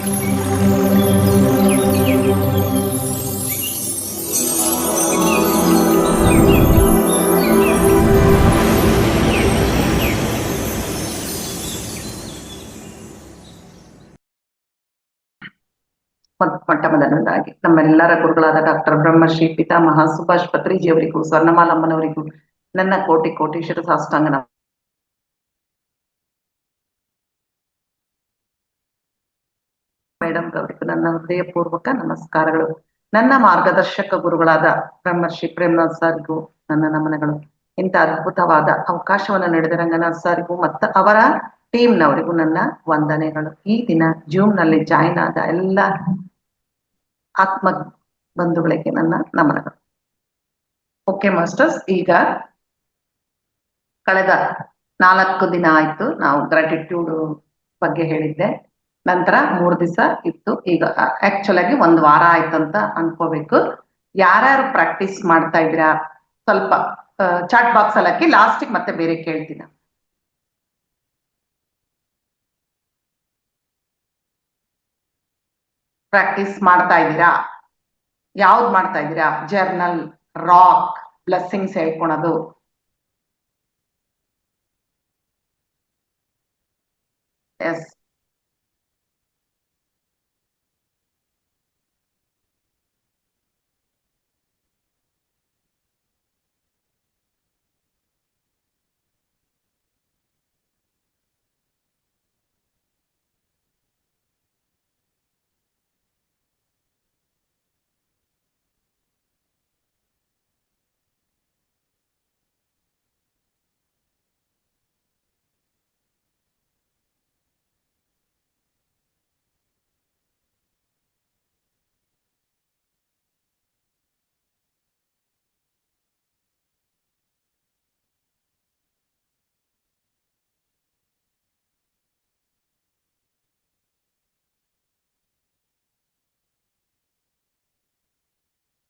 ಮೊಟ್ಟ ಮೊದಲನೇದಾಗಿ ನಮ್ಮೆಲ್ಲರ ಗುರುಗಳಾದ ಡಾಕ್ಟರ್ ಬ್ರಹ್ಮಶ್ರೀ ಪಿತಾಮಹ ಸುಭಾಷ್ ಪತ್ರಿಜಿಯವರಿಗೂ ಸ್ವರ್ಣಮಾಲಮ್ಮನವರಿಗೂ ನನ್ನ ಕೋಟಿ ಕೋಟಿ ಶಿರಸಾಷ್ಟಾಂಗ ಮೇಡಮ್ ಅವರಿಗೂ ನನ್ನ ಹೃದಯಪೂರ್ವಕ ನಮಸ್ಕಾರಗಳು. ನನ್ನ ಮಾರ್ಗದರ್ಶಕ ಗುರುಗಳಾದ ಬ್ರಹ್ಮಶ್ರೀ ಪ್ರೇಮನಾಥ್ ಸರ್ಗೂ ನನ್ನ ನಮನಗಳು. ಇಂಥ ಅದ್ಭುತವಾದ ಅವಕಾಶವನ್ನು ನೀಡಿದ ರಂಗನಾಥ್ ಸರ್ಗೂ ಮತ್ತು ಅವರ ಟೀಮ್ನವರಿಗೂ ನನ್ನ ವಂದನೆಗಳು. ಈ ದಿನ ಜೂಮ್ನಲ್ಲಿ ಜಾಯಿನ್ ಆದ ಎಲ್ಲ ಆತ್ಮ ಬಂಧುಗಳಿಗೆ ನನ್ನ ನಮನಗಳು. ಓಕೆ ಮಾಸ್ಟರ್ಸ್, ಈಗ ಕಳೆದ 4 ದಿನ ಆಯ್ತು ನಾವು ಗ್ರಾಟಿಟ್ಯೂಡ್ ಬಗ್ಗೆ ಹೇಳಿದ್ದೆ. ನಂತರ 3 ದಿವಸ ಇತ್ತು. ಈಗ ಆಕ್ಚುಲ್ ಆಗಿ 1 ವಾರ ಆಯ್ತಂತ ಅನ್ಕೋಬೇಕು. ಯಾರ್ಯಾರು ಪ್ರಾಕ್ಟೀಸ್ ಮಾಡ್ತಾ ಇದ್ದೀರಾ ಸ್ವಲ್ಪ ಚಾಟ್ ಬಾಕ್ಸ್ ಅಲ್ಲಿ ಹಾಕಿ, ಲಾಸ್ಟಿಗೆ ಮತ್ತೆ ಬೇರೆ ಕೇಳ್ತೀನಿ. ಪ್ರಾಕ್ಟೀಸ್ ಮಾಡ್ತಾ ಇದ್ದೀರಾ? ಯಾವ್ದು ಮಾಡ್ತಾ ಇದ್ದೀರಾ? ಜರ್ನಲ್, ರಾಕ್, ಬ್ಲೆಸ್ಸಿಂಗ್ಸ್ ಹೇಳ್ಕೊಳೋದು. ಎಸ್,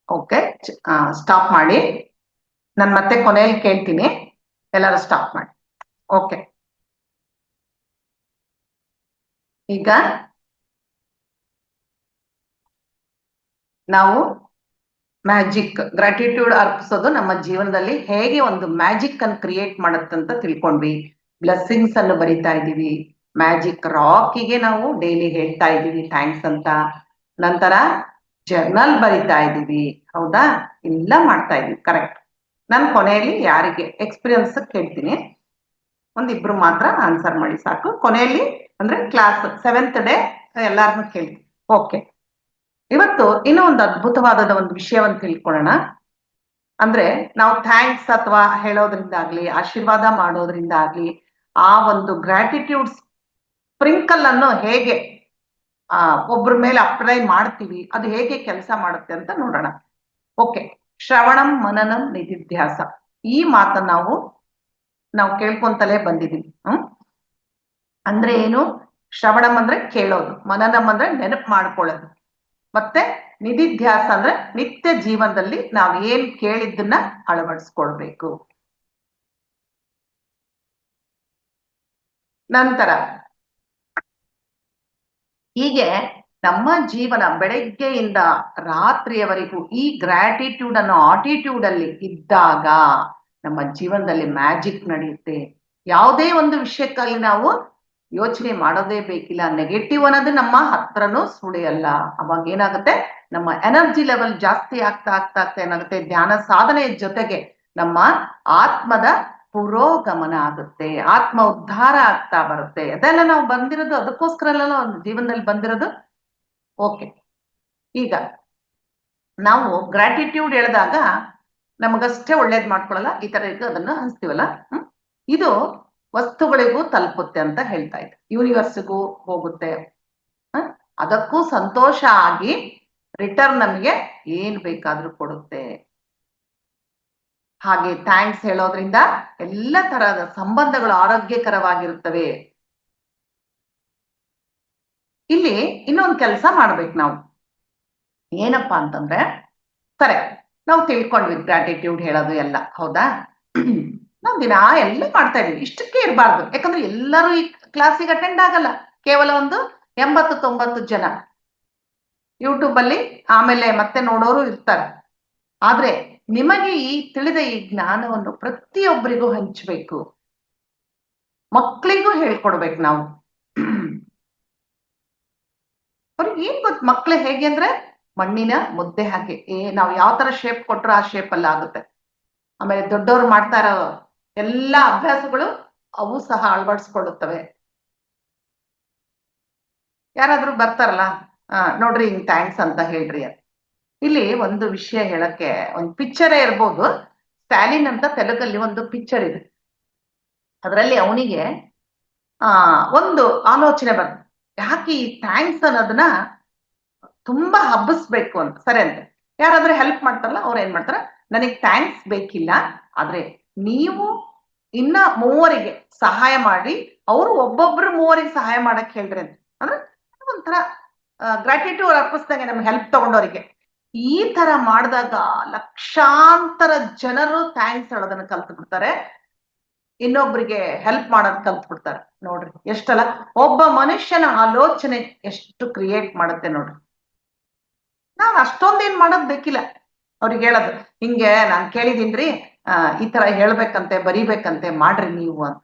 ಓಕೆ, ಸ್ಟಾಪ್ ಮಾಡಿ. ನಾನು ಮತ್ತೆ ಕೊನೆಯಲ್ಲಿ ಕೇಳ್ತೀನಿ, ಎಲ್ಲರೂ ಸ್ಟಾಪ್ ಮಾಡಿ. ಓಕೆ, ಈಗ ನಾವು ಮ್ಯಾಜಿಕ್ ಗ್ರಾಟಿಟ್ಯೂಡ್ ಅರ್ಪಿಸೋದು ನಮ್ಮ ಜೀವನದಲ್ಲಿ ಹೇಗೆ ಒಂದು ಮ್ಯಾಜಿಕ್ ಅನ್ನು ಕ್ರಿಯೇಟ್ ಮಾಡುತ್ತಂತ ತಿಳ್ಕೊಂಡ್ವಿ. ಬ್ಲೆಸ್ಸಿಂಗ್ಸ್ ಅನ್ನು ಬರಿತಾ ಇದ್ದೀವಿ. ಮ್ಯಾಜಿಕ್ ರಾಕಿಗೆ ನಾವು ಡೈಲಿ ಹೇಳ್ತಾ ಇದ್ದೀವಿ ಥ್ಯಾಂಕ್ಸ್ ಅಂತ. ನಂತರ ಜರ್ನಲ್ ಬರಿತಾ ಇದ್ದೀವಿ, ಹೌದಾ? ಎಲ್ಲ ಮಾಡ್ತಾ ಇದೀವಿ, ಕರೆಕ್ಟ್. ನಾನು ಕೊನೆಯಲ್ಲಿ ಯಾರಿಗೆ ಎಕ್ಸ್ಪೀರಿಯನ್ಸ್ ಕೇಳ್ತೀನಿ, 1-2 ಮಾತ್ರ ಆನ್ಸರ್ ಮಾಡಿ ಸಾಕು. ಕೊನೆಯಲ್ಲಿ ಅಂದ್ರೆ ಕ್ಲಾಸ್ 7th ಡೇ ಎಲ್ಲಾರನ್ನೂ ಕೇಳ್ತೀನಿ. ಓಕೆ, ಇವತ್ತು ಇನ್ನೂ ಒಂದು ಅದ್ಭುತವಾದ ಒಂದು ವಿಷಯವನ್ನು ತಿಳ್ಕೊಳ್ಳೋಣ. ಅಂದ್ರೆ ನಾವು ಥ್ಯಾಂಕ್ಸ್ ಅಥವಾ ಹೇಳೋದ್ರಿಂದ ಆಗ್ಲಿ, ಆಶೀರ್ವಾದ ಮಾಡೋದ್ರಿಂದ ಆಗ್ಲಿ, ಆ ಒಂದು ಗ್ರಾಟಿಟ್ಯೂಡ್ ಸ್ಪ್ರಿಂಕಲ್ ಅನ್ನು ಹೇಗೆ ಒಬ್ಬರ ಮೇಲೆ ಅಪ್ಲೈ ಮಾಡ್ತೀವಿ, ಅದು ಹೇಗೆ ಕೆಲಸ ಮಾಡುತ್ತೆ ಅಂತ ನೋಡೋಣ. ಓಕೆ, ಶ್ರವಣಂ ಮನನಂ ನಿಧಿಧ್ಯಾಸ, ಈ ಮಾತನ್ನ ನಾವು ಕೇಳ್ಕೊಂತಲೇ ಬಂದಿದೀವಿ. ಅಂದ್ರೆ ಏನು? ಶ್ರವಣಂ ಅಂದ್ರೆ ಕೇಳೋದು, ಮನನಂ ಅಂದ್ರೆ ನೆನಪು ಮಾಡ್ಕೊಳ್ಳೋದು, ಮತ್ತೆ ನಿಧಿಧ್ಯಾಸ ಅಂದ್ರೆ ನಿತ್ಯ ಜೀವನದಲ್ಲಿ ನಾವ್ ಏನ್ ಕೇಳಿದ್ದನ್ನ ಅಳವಡಿಸ್ಕೊಳ್ಬೇಕು. ನಂತರ ಹೀಗೆ ನಮ್ಮ ಜೀವನ ಬೆಳಗ್ಗೆಯಿಂದ ರಾತ್ರಿಯವರೆಗೂ ಈ ಗ್ರಾಟಿಟ್ಯೂಡ್ ಅನ್ನೋ ಆಟಿಟ್ಯೂಡ್ ಅಲ್ಲಿ ಇದ್ದಾಗ ನಮ್ಮ ಜೀವನದಲ್ಲಿ ಮ್ಯಾಜಿಕ್ ನಡೆಯುತ್ತೆ. ಯಾವುದೇ ಒಂದು ವಿಷಯಕ್ಕಾಗಿ ನಾವು ಯೋಚನೆ ಮಾಡೋದೇ ಬೇಕಿಲ್ಲ. ನೆಗೆಟಿವ್ ಅನ್ನೋದು ನಮ್ಮ ಹತ್ರನೂ ಸುಳಿಯಲ್ಲ. ಅವಾಗ ಏನಾಗುತ್ತೆ, ನಮ್ಮ ಎನರ್ಜಿ ಲೆವೆಲ್ ಜಾಸ್ತಿ ಆಗ್ತಾ ಆಗ್ತಾ ಆಗ್ತಾ ಏನಾಗುತ್ತೆ, ಧ್ಯಾನ ಸಾಧನೆಯ ಜೊತೆಗೆ ನಮ್ಮ ಆತ್ಮದ ಪುರೋಗಮನ ಆಗುತ್ತೆ, ಆತ್ಮ ಉದ್ಧಾರ ಆಗ್ತಾ ಬರುತ್ತೆ. ಅದೆಲ್ಲ ನಾವು ಬಂದಿರೋದು ಅದಕ್ಕೋಸ್ಕರ ಎಲ್ಲ ಒಂದು ಜೀವನದಲ್ಲಿ ಬಂದಿರೋದು. ಓಕೆ, ಈಗ ನಾವು ಗ್ರಾಟಿಟ್ಯೂಡ್ ಹೇಳಿದಾಗ ನಮಗಷ್ಟೇ ಒಳ್ಳೇದ್ ಮಾಡ್ಕೊಳಲ್ಲ, ಈ ತರ ಅದನ್ನ ಹಂಚ್ತೀವಲ್ಲ, ಇದು ವಸ್ತುಗಳಿಗೂ ತಲುಪುತ್ತೆ ಅಂತ ಹೇಳ್ತಾ ಇದ್ದೆ. ಯೂನಿವರ್ಸ್ಗೂ ಹೋಗುತ್ತೆ, ಅದಕ್ಕೂ ಸಂತೋಷ ಆಗಿ ರಿಟರ್ನ್ ನಮಗೆ ಏನ್ ಬೇಕಾದ್ರೂ ಕೊಡುತ್ತೆ. ಹಾಗೆ ಥ್ಯಾಂಕ್ಸ್ ಹೇಳೋದ್ರಿಂದ ಎಲ್ಲ ತರಹದ ಸಂಬಂಧಗಳು ಆರೋಗ್ಯಕರವಾಗಿರುತ್ತವೆ. ಇಲ್ಲಿ ಇನ್ನೊಂದು ಕೆಲಸ ಮಾಡ್ಬೇಕು ನಾವು. ಏನಪ್ಪಾ ಅಂತಂದ್ರೆ, ಸರಿ ನಾವು ತಿಳ್ಕೊಂಡ್ವಿ ಗ್ರಾಟಿಟ್ಯೂಡ್ ಹೇಳೋದು ಎಲ್ಲ, ಹೌದಾ? ನಾವು ದಿನ ಎಲ್ಲ ಮಾಡ್ತಾ ಇದೀವಿ, ಇಷ್ಟಕ್ಕೆ ಇರಬಾರ್ದು. ಯಾಕಂದ್ರೆ ಎಲ್ಲರೂ ಈ ಕ್ಲಾಸಿಗೆ ಅಟೆಂಡ್ ಆಗಲ್ಲ. ಕೇವಲ ಒಂದು 80-90 ಜನ ಯೂಟ್ಯೂಬ್ ಅಲ್ಲಿ ಆಮೇಲೆ ಮತ್ತೆ ನೋಡೋರು ಇರ್ತಾರೆ. ಆದ್ರೆ ನಿಮಗೆ ತಿಳಿದ ಈ ಜ್ಞಾನವನ್ನು ಪ್ರತಿಯೊಬ್ಬರಿಗೂ ಹಂಚಬೇಕು, ಮಕ್ಕಳಿಗೂ ಹೇಳ್ಕೊಡ್ಬೇಕು ನಾವು. ಅವ್ರಿಗೆ ಏನ್ ಗೊತ್ತು, ಮಕ್ಳು ಹೇಗೆ ಅಂದ್ರೆ ಮಣ್ಣಿನ ಮುದ್ದೆ ಹಾಗೆ, ನಾವು ಯಾವ ತರ ಶೇಪ್ ಕೊಟ್ರು ಆ ಶೇಪ್ ಅಲ್ಲಿ ಆಗುತ್ತೆ. ಆಮೇಲೆ ದೊಡ್ಡವರು ಮಾಡ್ತಾ ಇರೋ ಎಲ್ಲಾ ಅಭ್ಯಾಸಗಳು ಅವು ಸಹ ಅಳವಡಿಸ್ಕೊಳ್ಳುತ್ತವೆ. ಯಾರಾದ್ರೂ ಬರ್ತಾರಲ್ಲ, ನೋಡ್ರಿ ಹಿಂಗ್ ಥ್ಯಾಂಕ್ಸ್ ಅಂತ ಹೇಳ್ರಿ ಅಂತ. ಇಲ್ಲಿ ಒಂದು ವಿಷಯ ಹೇಳಕ್ಕೆ, ಒಂದು ಪಿಕ್ಚರೇ ಇರ್ಬೋದು. ಸ್ಟಾಲಿನ್ ಅಂತ ತೆಲುಗಲ್ಲಿ ಒಂದು ಪಿಕ್ಚರ್ ಇದೆ. ಅದರಲ್ಲಿ ಅವನಿಗೆ ಒಂದು ಆಲೋಚನೆ ಬರ್ತದೆ, ಯಾಕೆ ಈ ಥ್ಯಾಂಕ್ಸ್ ಅನ್ನೋದನ್ನ ತುಂಬಾ ಹಬ್ಬಿಸ್ಬೇಕು ಅಂತ. ಸರಿ ಅಂತ ಯಾರಾದ್ರೂ ಹೆಲ್ಪ್ ಮಾಡ್ತಾರಲ್ಲ, ಅವ್ರು ಏನ್ ಮಾಡ್ತಾರ, ನನಗ್ ಥ್ಯಾಂಕ್ಸ್ ಬೇಕಿಲ್ಲ, ಆದ್ರೆ ನೀವು ಇನ್ನ 3 ಸಹಾಯ ಮಾಡಿ, ಅವರು ಒಬ್ಬೊಬ್ರು 3 ಸಹಾಯ ಮಾಡಕ್ ಹೇಳ್ರಿ ಅಂತ. ಅಂದ್ರೆ ಒಂಥರ ಗ್ರಾಟಿಟ್ಯೂಡ್ ಅರ್ಪಿಸ್ದಂಗೆ ನಮ್ಗೆ ಹೆಲ್ಪ್ ತಗೊಂಡವರಿಗೆ. ಈ ತರ ಮಾಡಿದಾಗ ಲಕ್ಷಾಂತರ ಜನರು ಥ್ಯಾಂಕ್ಸ್ ಹೇಳೋದನ್ನ ಕಲ್ತು ಬಿಡ್ತಾರೆ, ಇನ್ನೊಬ್ರಿಗೆ ಹೆಲ್ಪ್ ಮಾಡೋದ್ ಕಲ್ತು ಬಿಡ್ತಾರೆ. ನೋಡ್ರಿ ಎಷ್ಟಲ್ಲ ಒಬ್ಬ ಮನುಷ್ಯನ ಆಲೋಚನೆ ಎಷ್ಟು ಕ್ರಿಯೇಟ್ ಮಾಡುತ್ತೆ ನೋಡ್ರಿ. ನಾವ್ ಅಷ್ಟೊಂದೇನ್ ಮಾಡೋದ್ ಬೇಕಿಲ್ಲ, ಅವ್ರಿಗೆ ಹೇಳೋದು ಹಿಂಗೆ ನಾನ್ ಕೇಳಿದೀನ್ರಿ, ಈ ತರ ಹೇಳ್ಬೇಕಂತೆ, ಬರಿಬೇಕಂತೆ, ಮಾಡ್ರಿ ನೀವು ಅಂತ.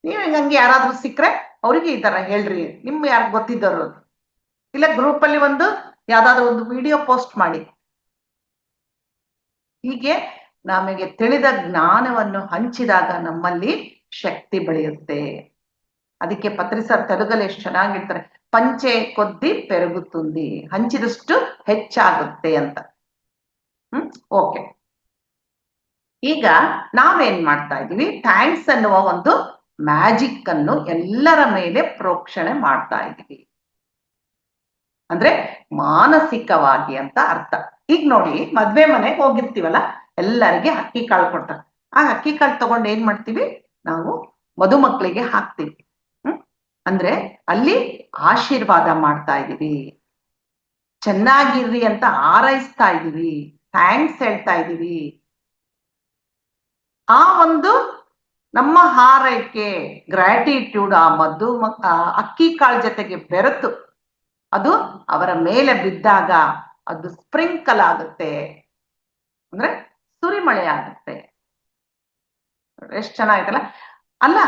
ನೀವ್ ಹಂಗೆ ಯಾರಾದ್ರೂ ಸಿಕ್ಕ್ರೆ ಅವ್ರಿಗೆ ಈ ತರ ಹೇಳ್ರಿ, ನಿಮ್ ಯಾರು ಗೊತ್ತಿದ್ದವ್ರು, ಇಲ್ಲ ಗ್ರೂಪ್ ಅಲ್ಲಿ ಒಂದು ಯಾವ್ದಾದ್ರು ಒಂದು ವಿಡಿಯೋ ಪೋಸ್ಟ್ ಮಾಡಿ. ಹೀಗೆ ನಮಗೆ ತಿಳಿದ ಜ್ಞಾನವನ್ನು ಹಂಚಿದಾಗ ನಮ್ಮಲ್ಲಿ ಶಕ್ತಿ ಬೆಳೆಯುತ್ತೆ. ಅದಕ್ಕೆ ಪತ್ರಿ ಸರ್ ತೆಲುಗಲ್ಲಿ ಎಷ್ಟು ಚೆನ್ನಾಗಿರ್ತಾರೆ, ಪಂಚೆ ಕೊದ್ದಿ ಪೆరుగుతుంది, ಹಂಚಿದಷ್ಟು ಹೆಚ್ಚಾಗುತ್ತೆ ಅಂತ. ಓಕೆ, ಈಗ ನಾವೇನ್ ಮಾಡ್ತಾ ಇದೀವಿ, ಥ್ಯಾಂಕ್ಸ್ ಅನ್ನುವ ಒಂದು ಮ್ಯಾಜಿಕ್ ಅನ್ನು ಎಲ್ಲರ ಮೇಲೆ ಪ್ರೋಕ್ಷಣೆ ಮಾಡ್ತಾ ಇದೀವಿ. ಅಂದ್ರೆ ಮಾನಸಿಕವಾಗಿ ಅಂತ ಅರ್ಥ. ಈಗ ನೋಡಿ, ಮದ್ವೆ ಮನೆಗೆ ಹೋಗಿರ್ತೀವಲ್ಲ, ಎಲ್ಲರಿಗೆ ಅಕ್ಕಿ ಕಾಳು ಕೊಡ್ತಾರೆ. ಆ ಅಕ್ಕಿ ಕಾಳು ತಗೊಂಡು ಏನ್ ಮಾಡ್ತೀವಿ, ನಾವು ಮದುಮಕ್ಕಳಿಗೆ ಹಾಕ್ತೀವಿ. ಅಂದ್ರೆ ಅಲ್ಲಿ ಆಶೀರ್ವಾದ ಮಾಡ್ತಾ ಇದೀವಿ, ಚೆನ್ನಾಗಿರ್ರಿ ಅಂತ ಹಾರೈಸ್ತಾ ಇದೀವಿ, ಥ್ಯಾಂಕ್ಸ್ ಹೇಳ್ತಾ ಇದೀವಿ. ಆ ಒಂದು ನಮ್ಮ ಹಾರೈಕೆ, ಗ್ರಾಟಿಟ್ಯೂಡ್ ಆ ಅಕ್ಕಿ ಕಾಳು ಜೊತೆಗೆ ಬೆರೆತು ಅದು ಅವರ ಮೇಲೆ ಬಿದ್ದಾಗ ಅದು ಸ್ಪ್ರಿಂಕಲ್ ಆಗುತ್ತೆ, ಅಂದ್ರೆ ಸುರಿಮಳೆ ಆಗುತ್ತೆ. ಎಷ್ಟು ಚೆನ್ನಾಗಿತ್ತಲ್ಲ. ಅಲ್ಲ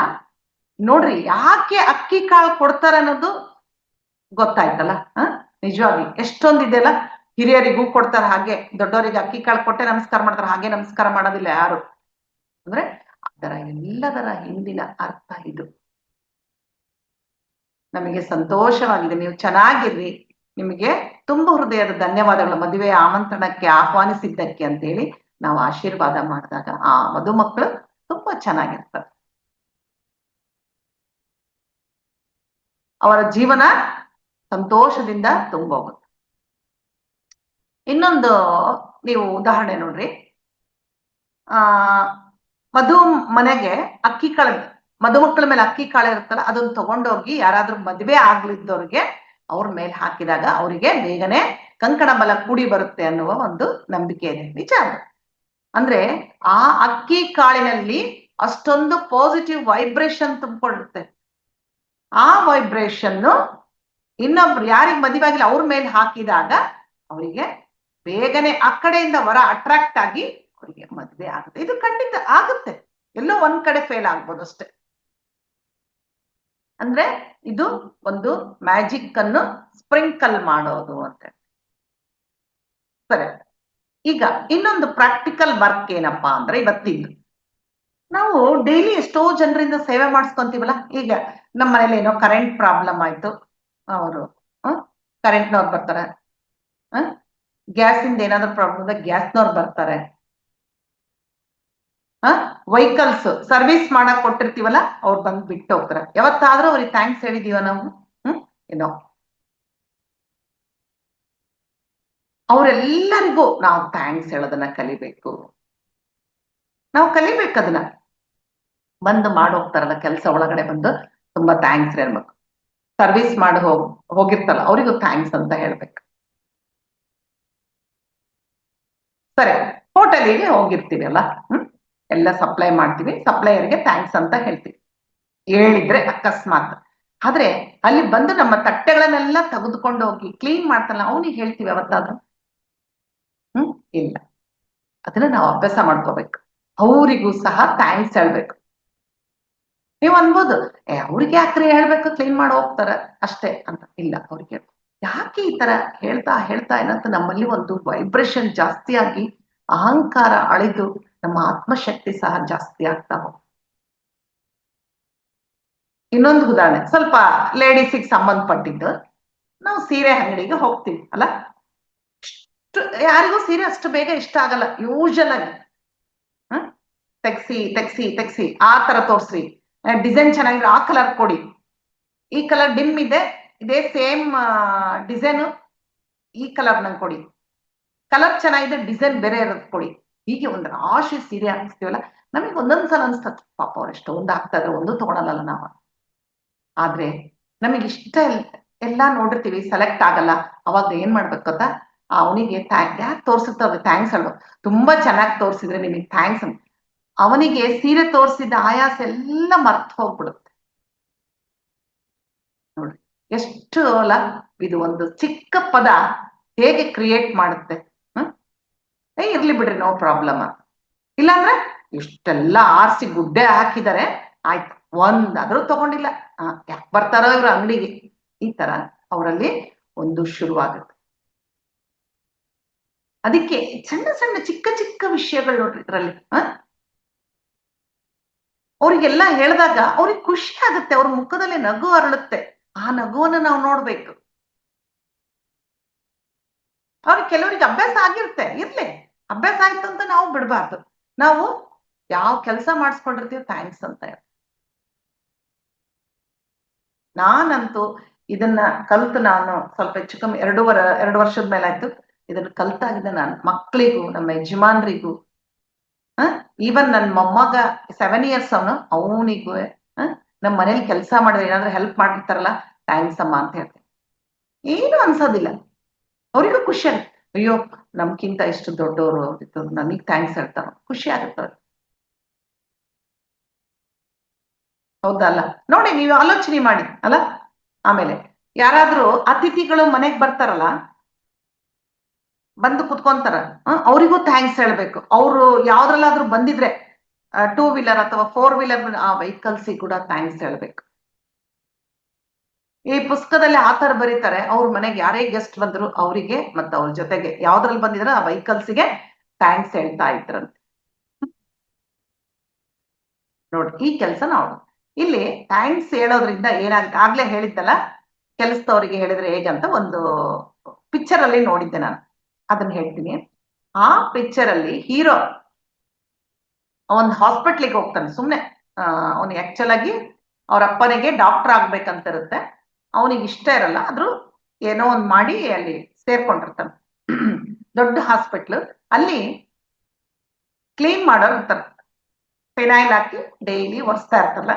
ನೋಡ್ರಿ, ಯಾಕೆ ಅಕ್ಕಿ ಕಾಳು ಕೊಡ್ತಾರೆ ಅನ್ನೋದು ಗೊತ್ತಾಯ್ತಲ್ಲ. ನಿಜವಾಗಿ ಎಷ್ಟೊಂದಿದೆಯಲ್ಲ, ಹಿರಿಯರಿಗೂ ಕೊಡ್ತಾರೆ, ಹಾಗೆ ದೊಡ್ಡವರಿಗೆ ಅಕ್ಕಿ ಕಾಳು ಕೊಟ್ಟೆ ನಮಸ್ಕಾರ ಮಾಡ್ತಾರೆ, ಹಾಗೆ ನಮಸ್ಕಾರ ಮಾಡೋದಿಲ್ಲ ಯಾರು. ಅಂದ್ರೆ ಅದರ ಎಲ್ಲದರ ಹಿಂದಿನ ಅರ್ಥ ಇದು. ನಮಗೆ ಸಂತೋಷವಾಗಿದೆ, ನೀವು ಚೆನ್ನಾಗಿರ್ರಿ, ನಿಮಗೆ ತುಂಬ ಹೃದಯದ ಧನ್ಯವಾದಗಳು ಮದುವೆಯ ಆಮಂತ್ರಣಕ್ಕೆ ಆಹ್ವಾನಿಸಿದ್ದಕ್ಕೆ ಅಂತೇಳಿ ನಾವು ಆಶೀರ್ವಾದ ಮಾಡಿದಾಗ ಆ ಮದುಮಕ್ಕಳು ತುಂಬಾ ಚೆನ್ನಾಗಿರ್ತಾರೆ, ಅವರ ಜೀವನ ಸಂತೋಷದಿಂದ ತುಂಬೋಗುತ್ತೆ. ಇನ್ನೊಂದು ನೀವು ಉದಾಹರಣೆ ನೋಡ್ರಿ, ಮಧು ಮನೆಗೆ ಅಕ್ಕಿ ಕಾಳು, ಮದುಮಕ್ಕಳ ಮೇಲೆ ಅಕ್ಕಿ ಕಾಳು ಇರುತ್ತಲ್ಲ, ಅದನ್ನ ತಗೊಂಡೋಗಿ ಯಾರಾದ್ರೂ ಮದುವೆ ಆಗ್ಲಿದ್ದವ್ರಿಗೆ ಅವ್ರ ಮೇಲೆ ಹಾಕಿದಾಗ ಅವರಿಗೆ ಬೇಗನೆ ಕಂಕಣ ಬಲ ಕೂಡಿ ಬರುತ್ತೆ ಅನ್ನುವ ಒಂದು ನಂಬಿಕೆ ಇದೆ. ನಿಜ. ಅಂದ್ರೆ ಆ ಅಕ್ಕಿ ಕಾಳಿನಲ್ಲಿ ಅಷ್ಟೊಂದು ಪಾಸಿಟಿವ್ ವೈಬ್ರೇಷನ್ ತುಂಬಿಕೊಳ್ಳುತ್ತೆ. ಆ ವೈಬ್ರೇಷನ್ ಇನ್ನೊಬ್ರು ಯಾರಿಗೆ ಮದುವೆ ಆಗಿಲ್ಲ ಅವ್ರ ಮೇಲೆ ಹಾಕಿದಾಗ ಅವರಿಗೆ ಬೇಗನೆ ಆ ಕಡೆಯಿಂದ ವರ ಅಟ್ರಾಕ್ಟ್ ಆಗಿ ಅವರಿಗೆ ಮದುವೆ ಆಗುತ್ತೆ. ಇದು ಖಂಡಿತ ಆಗುತ್ತೆ, ಎಲ್ಲೋ ಒಂದ್ ಕಡೆ ಫೇಲ್ ಆಗ್ಬೋದು ಅಷ್ಟೆ. ಅಂದ್ರೆ ಇದು ಒಂದು ಮ್ಯಾಜಿಕ್ ಅನ್ನು ಸ್ಪ್ರಿಂಕಲ್ ಮಾಡೋದು ಅಂತ. ಸರಿ, ಈಗ ಇನ್ನೊಂದು ಪ್ರಾಕ್ಟಿಕಲ್ ವರ್ಕ್ ಏನಪ್ಪಾ ಅಂದ್ರೆ, ಇವತ್ತಿದ್ದು ನಾವು ಡೈಲಿ ಎಷ್ಟೋ ಜನರಿಂದ ಸೇವೆ ಮಾಡಿಸ್ಕೊಂತೀವಲ್ಲ. ಈಗ ನಮ್ಮ ಮನೇಲಿ ಏನೋ ಕರೆಂಟ್ ಪ್ರಾಬ್ಲಮ್ ಆಯ್ತು, ಅವರು ಕರೆಂಟ್ನವ್ರು ಬರ್ತಾರೆ. ಗ್ಯಾಸಿಂದ ಏನಾದ್ರು ಪ್ರಾಬ್ಲಮ್ ಇದೆ, ಗ್ಯಾಸ್ನವ್ರು ಬರ್ತಾರೆ. ವೆಹಿಕಲ್ಸ್ ಸರ್ವಿಸ್ ಮಾಡಕ್ ಕೊಟ್ಟಿರ್ತೀವಲ್ಲ, ಅವ್ರು ಬಂದು ಬಿಟ್ಟು ಹೋಗ್ತಾರೆ. ಯಾವತ್ತಾದ್ರೂ ಅವ್ರಿಗೆ ಥ್ಯಾಂಕ್ಸ್ ಹೇಳಿದೀವ ನಾವು? ಏನೋ ಅವರೆಲ್ಲರಿಗೂ ನಾವು ಥ್ಯಾಂಕ್ಸ್ ಹೇಳೋದನ್ನ ಕಲಿಬೇಕು. ನಾವು ಕಲಿಬೇಕದನ್ನ. ಬಂದು ಮಾಡೋಗ್ತಾರಲ್ಲ ಕೆಲಸ ಒಳಗಡೆ ಬಂದು ತುಂಬಾ ಥ್ಯಾಂಕ್ಸ್ ಹೇಳ್ಬೇಕು. ಸರ್ವಿಸ್ ಮಾಡಿ ಹೋಗಿರ್ತಾರಲ್ಲ ಅವರಿಗೂ ಥ್ಯಾಂಕ್ಸ್ ಅಂತ ಹೇಳ್ಬೇಕು. ಸರಿ, ಹೋಟೆಲಿಗೆ ಹೋಗಿರ್ತೀವಿ ಅಲ್ಲ, ಎಲ್ಲ ಸಪ್ಲೈ ಮಾಡ್ತೀವಿ, ಸಪ್ಲೈಯರ್ಗೆ ಥ್ಯಾಂಕ್ಸ್ ಅಂತ ಹೇಳ್ತೀವಿ. ಹೇಳಿದ್ರೆ ಅಕಸ್ಮಾತ್ ಆದ್ರೆ ಅಲ್ಲಿ ಬಂದು ನಮ್ಮ ತಟ್ಟೆಗಳನ್ನೆಲ್ಲ ತೆಗೆದುಕೊಂಡು ಹೋಗಿ ಕ್ಲೀನ್ ಮಾಡ್ತಾನಲ್ಲ, ಅವನಿಗೆ ಹೇಳ್ತೀವಿ ಅವತ್ತಾದ್ರೂ? ಇಲ್ಲ. ಅದನ್ನ ನಾವು ಅಭ್ಯಾಸ ಮಾಡ್ಕೋಬೇಕು. ಅವರಿಗೂ ಸಹ ಥ್ಯಾಂಕ್ಸ್ ಹೇಳ್ಬೇಕು. ನೀವು ಅನ್ಬೋದು, ಅವ್ರಿಗೆ ಯಾಕ್ರಿ ಹೇಳ್ಬೇಕು, ಕ್ಲೀನ್ ಮಾಡಿ ಹೋಗ್ತಾರ ಅಷ್ಟೇ ಅಂತ. ಇಲ್ಲ, ಅವ್ರಿಗೆ ಯಾಕೆ ಈ ತರ ಹೇಳ್ತಾ ಹೇಳ್ತಾ ಏನಂತ ನಮ್ಮಲ್ಲಿ ಒಂದು ವೈಬ್ರೇಷನ್ ಜಾಸ್ತಿ ಆಗಿ ಅಹಂಕಾರ ಅಳಿದು ನಮ್ಮ ಆತ್ಮಶಕ್ತಿ ಸಹ ಜಾಸ್ತಿ ಆಗ್ತಾ ಹೋಗುತ್ತೆ. ಇನ್ನೊಂದು ಉದಾಹರಣೆ, ಸ್ವಲ್ಪ ಲೇಡೀಸಿಗೆ ಸಂಬಂಧಪಟ್ಟಿದ್ದು. ನಾವು ಸೀರೆ ಅಂಗಡಿಗೆ ಹೋಗ್ತೀವಿ ಅಲ್ಲ, ಯಾರಿಗೂ ಸೀರೆ ಅಷ್ಟು ಬೇಗ ಇಷ್ಟ ಆಗಲ್ಲ ಯೂಶಲ್ ಆಗಿ. ತೆಗ್ಸಿ ತೆಗ್ಸಿ ತೆಗ್ಸಿ ಆ ತರ ತೋರ್ಸ್ರಿ, ಡಿಸೈನ್ ಚೆನ್ನಾಗಿದ್ರೆ ಆ ಕಲರ್ ಕೊಡಿ, ಈ ಕಲರ್ ಡಿಮ್ ಇದೆ, ಇದೇ ಸೇಮ್ ಡಿಸೈನ್ ಈ ಕಲರ್ ನಂಗೆ ಕೊಡಿ, ಕಲರ್ ಚೆನ್ನಾಗಿದೆ ಡಿಸೈನ್ ಬೇರೆ ಇರೋದು ಕೊಡಿ. ಹೀಗೆ ಒಂದು ರಾಶಿ ಸೀರೆ ಹಾಕಿಸ್ತೀವಲ್ಲ, ನಮಗೆ ಒಂದೊಂದ್ಸಲ ಅನ್ಸ್ತದೆ, ಪಾಪ ಅವ್ರು ಎಷ್ಟೊಂದು ಆಗ್ತಾ ಇದ್ರೆ ಒಂದು ತಗೊಳಲ್ಲ ನಾವು. ಆದ್ರೆ ನಮಗೆ ಇಷ್ಟ ಎಲ್ಲಾ ನೋಡಿರ್ತೀವಿ, ಸೆಲೆಕ್ಟ್ ಆಗಲ್ಲ. ಅವಾಗ ಏನ್ ಮಾಡ್ಬೇಕು ಗೊತ್ತಾ, ಅವನಿಗೆ ಯಾಕೆ ತೋರ್ಸುತ್ತೆ ಥ್ಯಾಂಕ್ಸ್ ಹೇಳ್ಬೇಕು. ತುಂಬಾ ಚೆನ್ನಾಗಿ ತೋರಿಸಿದ್ರೆ ನಿಮಗೆ ಥ್ಯಾಂಕ್ಸ್. ಅವನಿಗೆ ಸೀರೆ ತೋರಿಸಿದ ಆಯಾಸ ಎಲ್ಲ ಮರ್ತು ಹೋಗ್ಬಿಡುತ್ತೆ ನೋಡಿ. ಎಷ್ಟು ಅಲ್ಲ, ಇದು ಒಂದು ಚಿಕ್ಕ ಪದ ಹೇಗೆ ಕ್ರಿಯೇಟ್ ಮಾಡುತ್ತೆ. ಇರ್ಲಿ ಬಿಡ್ರಿ, ನೋ ಪ್ರಾಬ್ಲಮ್. ಇಲ್ಲಾಂದ್ರೆ ಇಷ್ಟೆಲ್ಲ ಆರ್ಸಿ ಗುಡ್ಡೆ ಹಾಕಿದ್ದಾರೆ, ಆಯ್ತು ಒಂದಾದ್ರೂ ತಗೊಂಡಿಲ್ಲ, ಯಾಕೆ ಬರ್ತಾರೋ ಇವ್ರ ಅಂಗಡಿಗೆ, ಈ ತರ ಅವರಲ್ಲಿ ಒಂದು ಶುರುವಾಗುತ್ತೆ. ಅದಕ್ಕೆ ಸಣ್ಣ ಸಣ್ಣ ಚಿಕ್ಕ ಚಿಕ್ಕ ವಿಷಯಗಳು ನೋಡ್ರಿ ಇದ್ರಲ್ಲಿ. ಅವ್ರಿಗೆಲ್ಲ ಹೇಳಿದಾಗ ಅವ್ರಿಗೆ ಖುಷಿ ಆಗುತ್ತೆ, ಅವ್ರ ಮುಖದಲ್ಲಿ ನಗು ಅರಳುತ್ತೆ. ಆ ನಗುವನ್ನು ನಾವು ನೋಡ್ಬೇಕು. ಅವ್ರಿಗೆ ಕೆಲವರಿಗೆ ಅಭ್ಯಾಸ ಆಗಿರುತ್ತೆ, ಇರ್ಲಿ, ಅಭ್ಯಾಸ ಆಯ್ತು ಅಂತ ನಾವು ಬಿಡಬಾರ್ದು. ನಾವು ಯಾವ ಕೆಲಸ ಮಾಡಿಸ್ಕೊಂಡಿರ್ತೀವಿ ಥ್ಯಾಂಕ್ಸ್ ಅಂತ. ನಾನಂತೂ ಇದನ್ನ ಕಲ್ತು, ನಾನು ಸ್ವಲ್ಪ ಹೆಚ್ಚು ಕಮ್ಮಿ 2 ವರ್ಷದ ಮೇಲೆ ಆಯ್ತು ಇದನ್ನ ಕಲ್ತಾಗಿದೆ. ನಾನು ಮಕ್ಕಳಿಗೂ ನಮ್ಮ ಯಜಮಾನ್ರಿಗೂ, ಈವನ್ ನನ್ನ ಮೊಮ್ಮಗ 7 years ಅವನಿಗೂ, ನಮ್ಮ ಮನೇಲಿ ಕೆಲಸ ಮಾಡಿದ್ರೆ ಏನಾದ್ರೂ ಹೆಲ್ಪ್ ಮಾಡಿರ್ತಾರಲ್ಲ, ಥ್ಯಾಂಕ್ಸ್ ಅಮ್ಮ ಅಂತ ಹೇಳ್ತೀನಿ. ಏನು ಅನ್ಸೋದಿಲ್ಲ, ಅವರಿಗೂ ಖುಷಿ ಆಗುತ್ತೆ. ಅಯ್ಯೋ, ನಮ್ಗಿಂತ ಎಷ್ಟು ದೊಡ್ಡವರು ನನಗ್ ಥ್ಯಾಂಕ್ಸ್ ಹೇಳ್ತಾರ, ಖುಷಿ ಆಗುತ್ತೆ. ಹೌದಲ್ಲ? ನೋಡಿ, ನೀವು ಆಲೋಚನೆ ಮಾಡಿ ಅಲ್ಲ. ಆಮೇಲೆ ಯಾರಾದ್ರೂ ಅತಿಥಿಗಳು ಮನೆಗ್ ಬರ್ತಾರಲ್ಲ, ಬಂದು ಕುತ್ಕೊಂತಾರ, ಅವರಿಗೂ ಥ್ಯಾಂಕ್ಸ್ ಹೇಳ್ಬೇಕು. ಅವರು ಯಾವ್ದ್ರಲ್ಲಾದ್ರೂ ಬಂದಿದ್ರೆ 2 wheeler ಅಥವಾ 4 wheeler, ಆ ವೆಹಿಕಲ್ಸಿಗೆ ಕೂಡ ಥ್ಯಾಂಕ್ಸ್ ಹೇಳ್ಬೇಕು. ಈ ಪುಸ್ತಕದಲ್ಲಿ ಆತರ ಬರೀತಾರೆ, ಅವ್ರ ಮನೆಗೆ ಯಾರೇ ಗೆಸ್ಟ್ ಬಂದ್ರು ಅವರಿಗೆ ಮತ್ತೆ ಅವ್ರ ಜೊತೆಗೆ ಯಾವ್ದ್ರಲ್ಲಿ ಬಂದಿದ್ರೆ ಆ ವೆಹಿಕಲ್ಸ್ಗೆ ಥ್ಯಾಂಕ್ಸ್ ಹೇಳ್ತಾ ಇದ್ರಂತೆ. ನೋಡಿ, ಈ ಕೆಲಸ ನಾವು ಇಲ್ಲಿ ಥ್ಯಾಂಕ್ಸ್ ಹೇಳೋದ್ರಿಂದ ಏನಾಗುತ್ತೆ, ಆಗ್ಲೇ ಹೇಳಿದ್ದಲ್ಲ, ಕೆಲಸದವರಿಗೆ ಹೇಳಿದ್ರೆ ಹೇಗಂತ ಒಂದು ಪಿಕ್ಚರ್ ಅಲ್ಲಿ ನೋಡಿದ್ದೆ ನಾನು, ಅದನ್ನ ಹೇಳ್ತೀನಿ. ಆ ಪಿಕ್ಚರ್ ಅಲ್ಲಿ ಹೀರೋ ಒಂದು ಹಾಸ್ಪಿಟ್ಲಿಗೆ ಹೋಗ್ತಾನೆ ಸುಮ್ನೆ. ಅವನಿಗೆ ಆಕ್ಚುಲ್ ಆಗಿ ಅವ್ರ ಅಪ್ಪನಿಗೆ ಡಾಕ್ಟರ್ ಆಗ್ಬೇಕಂತ ಇರುತ್ತೆ, ಅವನಿಗೆ ಇಷ್ಟ ಇರಲ್ಲ, ಆದ್ರೂ ಏನೋ ಒಂದ್ ಮಾಡಿ ಅಲ್ಲಿ ಸೇರ್ಕೊಂಡಿರ್ತಾನೆ. ದೊಡ್ಡ ಹಾಸ್ಪಿಟ್ಲ್ ಅಲ್ಲಿ ಕ್ಲೀನ್ ಮಾಡೋರು ಇರ್ತಾರೆ, ಫಿನೈಲ್ ಹಾಕಿ ಡೈಲಿ ಒರೆಸ್ತಾ ಇರ್ತಾರಲ್ಲ.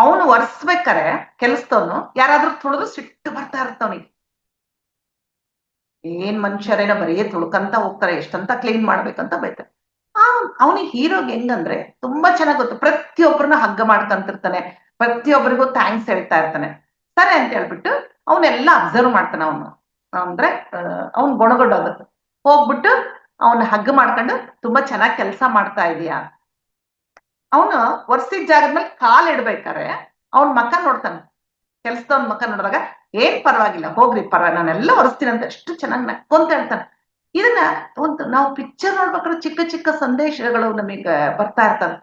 ಅವನು ಒರೆಸ್ಬೇಕಾರೆ ಕೆಲಸದವನು ಯಾರಾದ್ರೂ ತುಳಿದು ಸಿಟ್ಟು ಬರ್ತಾ ಇರ್ತವನಿಗೆ. ಏನ್ ಮನುಷ್ಯರೇನೋ ಬರೀ ತುಳ್ಕಂತ ಹೋಗ್ತಾರೆ, ಎಷ್ಟಂತ ಕ್ಲೀನ್ ಮಾಡ್ಬೇಕಂತ ಬೈತಾರೆ. ಅವನಿಗೆ ಹೀರೋಗೆ ಹೆಂಗಂದ್ರೆ ತುಂಬಾ ಚೆನ್ನಾಗ್ ಗೊತ್ತು, ಪ್ರತಿಯೊಬ್ಬರನ್ನ ಹಗ್ಗ ಮಾಡ್ಕಂತಿರ್ತಾನೆ, ಪ್ರತಿಯೊಬ್ಬರಿಗೂ ಥ್ಯಾಂಕ್ಸ್ ಹೇಳ್ತಾ ಇರ್ತಾನೆ. ಸರಿ ಅಂತ ಹೇಳ್ಬಿಟ್ಟು ಅವನ್ನೆಲ್ಲ ಅಬ್ಸರ್ವ್ ಮಾಡ್ತಾನೆ. ಅವನು ಅಂದ್ರೆ ಅವ್ನ್ ಗೊಣಗೊಂಡೋಗುತ್ತೆ, ಹೋಗ್ಬಿಟ್ಟು ಅವನ ಹಗ್ಗ ಮಾಡ್ಕೊಂಡು ತುಂಬಾ ಚೆನ್ನಾಗಿ ಕೆಲಸ ಮಾಡ್ತಾ ಇದೀಯಾ. ಅವನು ಒರ್ಸಿದ ಜಾಗದ ಮೇಲೆ ಕಾಲ್ ಇಡ್ಬೇಕಾರೆ ಅವನ್ ಮಕ್ಕ ನೋಡ್ತಾನೆ. ಕೆಲ್ಸದವನ್ ಮಕ್ಕ ನೋಡಿದಾಗ, ಏನ್ ಪರವಾಗಿಲ್ಲ ಹೋಗ್ರಿ, ನಾನೆಲ್ಲ ಒರೆಸ್ತೀನಿ ಅಂತ ಎಷ್ಟು ಚೆನ್ನಾಗಿ ನಕ್ಕೊಂತ ಹೇಳ್ತಾನೆ. ಇದನ್ನ ಒಂದು ನಾವು ಪಿಕ್ಚರ್ ನೋಡ್ಬೇಕಾದ್ರೆ ಚಿಕ್ಕ ಚಿಕ್ಕ ಸಂದೇಶಗಳು ನಮಗೆ ಬರ್ತಾ ಇರ್ತವೆ.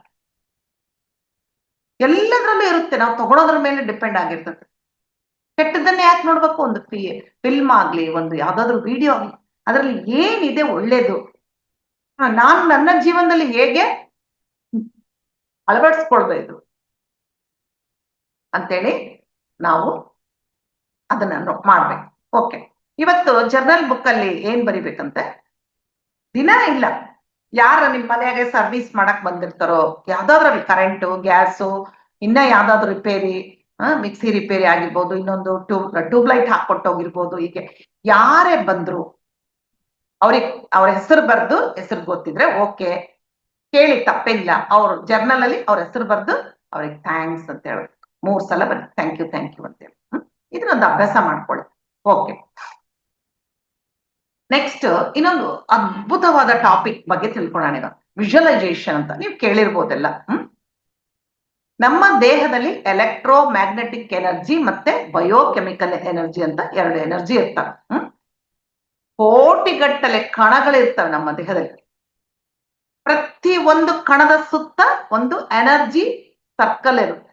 ಎಲ್ಲದ್ರಲ್ಲೂ ಇರುತ್ತೆ, ನಾವು ತಗೊಳೋದ್ರ ಮೇಲೆ ಡಿಪೆಂಡ್ ಆಗಿರ್ತದೆ. ಕೆಟ್ಟದನ್ನ ಯಾಕೆ ನೋಡ್ಬೇಕು, ಒಂದು ಫಿಲ್ಮ್ ಆಗ್ಲಿ, ಒಂದು ಯಾವ್ದಾದ್ರು ವಿಡಿಯೋ ಆಗ್ಲಿ, ಅದ್ರಲ್ಲಿ ಏನಿದೆ ಒಳ್ಳೇದು, ನಾನು ನನ್ನ ಜೀವನದಲ್ಲಿ ಹೇಗೆ ಅಳವಡಿಸ್ಕೊಳ್ಬೇಕು ಅಂತೇಳಿ ನಾವು ಅದನ್ನ ಮಾಡ್ಬೇಕು. ಓಕೆ, ಇವತ್ತು ಜರ್ನಲ್ ಬುಕ್ ಅಲ್ಲಿ ಏನ್ ಬರಿಬೇಕಂತೆ, ದಿನ ಇಲ್ಲ, ಯಾರ ನಿಮ್ ಮನೆಯಾಗೆ ಸರ್ವಿಸ್ ಮಾಡಕ್ ಬಂದಿರ್ತಾರೋ, ಯಾವ್ದಾದ್ರಲ್ಲಿ ಕರೆಂಟು, ಗ್ಯಾಸು, ಇನ್ನ ಯಾವ್ದಾದ್ರು ರಿಪೇರಿ, ಮಿಕ್ಸಿ ರಿಪೇರಿ ಆಗಿರ್ಬೋದು, ಇನ್ನೊಂದು ಟ್ಯೂಬ್ ಲೈಟ್ ಹಾಕೊಟ್ಟೋಗಿರ್ಬೋದು, ಹೀಗೆ ಯಾರೇ ಬಂದ್ರು ಅವ್ರಿಗೆ ಅವ್ರ ಹೆಸರು ಬರ್ದು, ಹೆಸರು ಗೊತ್ತಿದ್ರೆ ಓಕೆ, ಕೇಳಿ ತಪ್ಪೇನಿಲ್ಲ, ಅವ್ರ ಜರ್ನಲ್ ಅಲ್ಲಿ ಅವ್ರ ಹೆಸರು ಬರ್ದು ಅವ್ರಿಗೆ ಥ್ಯಾಂಕ್ಸ್ ಅಂತ ಹೇಳ್ಬೇಕು. 3 ಸಲ ಬನ್ನಿ ಥ್ಯಾಂಕ್ ಯು ಅಂತೇಳಿ. ಇದನ್ನೊಂದು ಅಭ್ಯಾಸ ಮಾಡ್ಕೊಳ್ಳಿ. ಓಕೆ, ನೆಕ್ಸ್ಟ್ ಇನ್ನೊಂದು ಅದ್ಭುತವಾದ ಟಾಪಿಕ್ ಬಗ್ಗೆ ತಿಳ್ಕೊಳ್ಳೋಣ. ಈಗ ವಿಜುವಲೈಸೇಷನ್ ಅಂತ ನೀವು ಕೇಳಿರ್ಬೋದೆಲ್ಲ. ನಮ್ಮ ದೇಹದಲ್ಲಿ ಎಲೆಕ್ಟ್ರೋ ಮ್ಯಾಗ್ನೆಟಿಕ್ ಎನರ್ಜಿ ಮತ್ತೆ ಬಯೋಕೆಮಿಕಲ್ ಎನರ್ಜಿ ಅಂತ 2 ಎನರ್ಜಿ ಇರ್ತವೆ. ಕೋಟಿಗಟ್ಟಲೆ ಕಣಗಳಿರ್ತವೆ ನಮ್ಮ ದೇಹದಲ್ಲಿ. ಪ್ರತಿ ಒಂದು ಕಣದ ಸುತ್ತ ಒಂದು ಎನರ್ಜಿ ಸರ್ಕಲ್ ಇರುತ್ತೆ.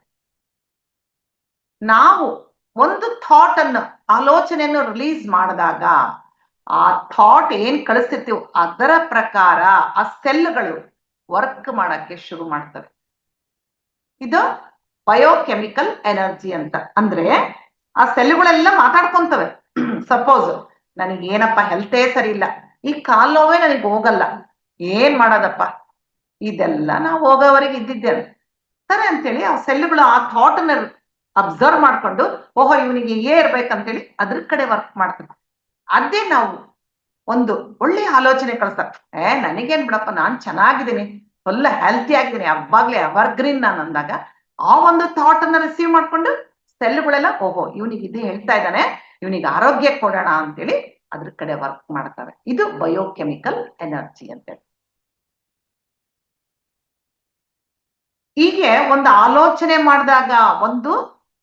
ನಾವು ಒಂದು ಥಾಟ್ ಅನ್ನು, ಆಲೋಚನೆಯನ್ನು ರಿಲೀಸ್ ಮಾಡಿದಾಗ ಆ ಥಾಟ್ ಏನ್ ಕಳಿಸ್ತಿರ್ತೀವಿ ಅದರ ಪ್ರಕಾರ ಆ ಸೆಲ್ಗಳು ವರ್ಕ್ ಮಾಡಕ್ಕೆ ಶುರು ಮಾಡ್ತವೆ. ಇದು ಬಯೋಕೆಮಿಕಲ್ ಎನರ್ಜಿ ಅಂತ. ಅಂದ್ರೆ ಆ ಸೆಲ್ಗಳೆಲ್ಲ ಮಾತಾಡ್ಕೊಂತವೆ. ಸಪೋಸ್ ನನಗೆ ಏನಪ್ಪ ಹೆಲ್ತೇ ಸರಿ ಇಲ್ಲ, ಈ ಕಾಲ್ ನೋವೇ ನನಗೆ ಹೋಗಲ್ಲ, ಏನ್ ಮಾಡೋದಪ್ಪ, ಇದೆಲ್ಲ ನಾವು ಹೋಗೋವರೆಗೆ ಇದ್ದಿದ್ದೇನೆ ಸರಿ ಅಂತೇಳಿ ಆ ಸೆಲ್ಗಳು ಆ ಥಾಟ್ ಅನ್ನ ಅಬ್ಸರ್ವ್ ಮಾಡ್ಕೊಂಡು ಓಹೋ ಇವನಿಗೆ ಇರ್ಬೇಕಂತೇಳಿ ಅದ್ರ ಕಡೆ ವರ್ಕ್ ಮಾಡ್ತವೆ. ಅದೇ ನಾವು ಒಂದು ಒಳ್ಳೆ ಆಲೋಚನೆ ಕಳಿಸ್ತಾರೆ, ನನಗೇನ್ ಬಿಡಪ್ಪ, ನಾನ್ ಚೆನ್ನಾಗಿದ್ದೀನಿ, ಫುಲ್ ಹೆಲ್ತಿ ಆಗಿದ್ದೀನಿ, ಅವಾಗ್ಲೇ ಎವರ್ಗ್ರೀನ್ ನಾನು ಅಂದಾಗ ಆ ಒಂದು ಥಾಟ್ ಅನ್ನ ರಿಸೀವ್ ಮಾಡ್ಕೊಂಡು ಸೆಲ್ಗಳೆಲ್ಲ ಓಹೋ ಇವನಿಗೆ ಇದೇ ಹೇಳ್ತಾ ಇದ್ದಾನೆ, ಇವನಿಗೆ ಆರೋಗ್ಯ ಕೊಡೋಣ ಅಂತೇಳಿ ಅದ್ರ ಕಡೆ ವರ್ಕ್ ಮಾಡ್ತವೆ. ಇದು ಬಯೋಕೆಮಿಕಲ್ ಎನರ್ಜಿ ಅಂತೇಳಿ. ಹೀಗೆ ಒಂದು ಆಲೋಚನೆ ಮಾಡಿದಾಗ, ಒಂದು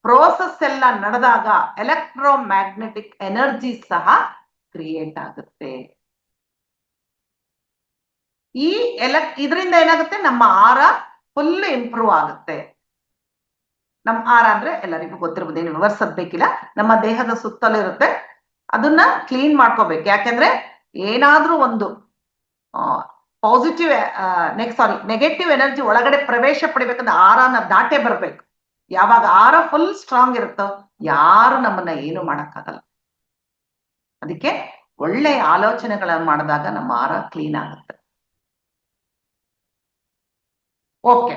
ಪ್ರೋಸೆಸ್ ಎಲ್ಲ ನಡೆದಾಗ ಎಲೆಕ್ಟ್ರೋ ಮ್ಯಾಗ್ನೆಟಿಕ್ ಎನರ್ಜಿ ಸಹ ಕ್ರಿಯೇಟ್ ಆಗುತ್ತೆ. ಈ ಇದರಿಂದ ಏನಾಗುತ್ತೆ, ನಮ್ಮ ಆರ ಫುಲ್ ಇಂಪ್ರೂವ್ ಆಗುತ್ತೆ. ನಮ್ಮ ಆರ ಅಂದ್ರೆ ಎಲ್ಲರಿಗೂ ಗೊತ್ತಿರ್ಬೋದು, ಏನು ವಿವರಿಸೋದ್ ಬೇಕಿಲ್ಲ. ನಮ್ಮ ದೇಹದ ಸುತ್ತಲೂ ಇರುತ್ತೆ, ಅದನ್ನ ಕ್ಲೀನ್ ಮಾಡ್ಕೋಬೇಕು. ಯಾಕೆಂದ್ರೆ ಏನಾದ್ರೂ ಒಂದು ಪಾಸಿಟಿವ್ ನೆಗೆಟಿವ್ ಎನರ್ಜಿ ಒಳಗಡೆ ಪ್ರವೇಶ ಪಡಿಬೇಕಂದ್ರೆ ಆರನ ದಾಟೆ ಬರ್ಬೇಕು. ಯಾವಾಗ ಆರ ಫುಲ್ ಸ್ಟ್ರಾಂಗ್ ಇರುತ್ತೋ ಯಾರು ನಮ್ಮನ್ನ ಏನು ಮಾಡಕ್ಕಾಗಲ್ಲ. ಅದಕ್ಕೆ ಒಳ್ಳೆಯ ಆಲೋಚನೆಗಳನ್ನ ಮಾಡಿದಾಗ ನಮ್ಮ ಆರ ಕ್ಲೀನ್ ಆಗುತ್ತೆ. ಓಕೆ,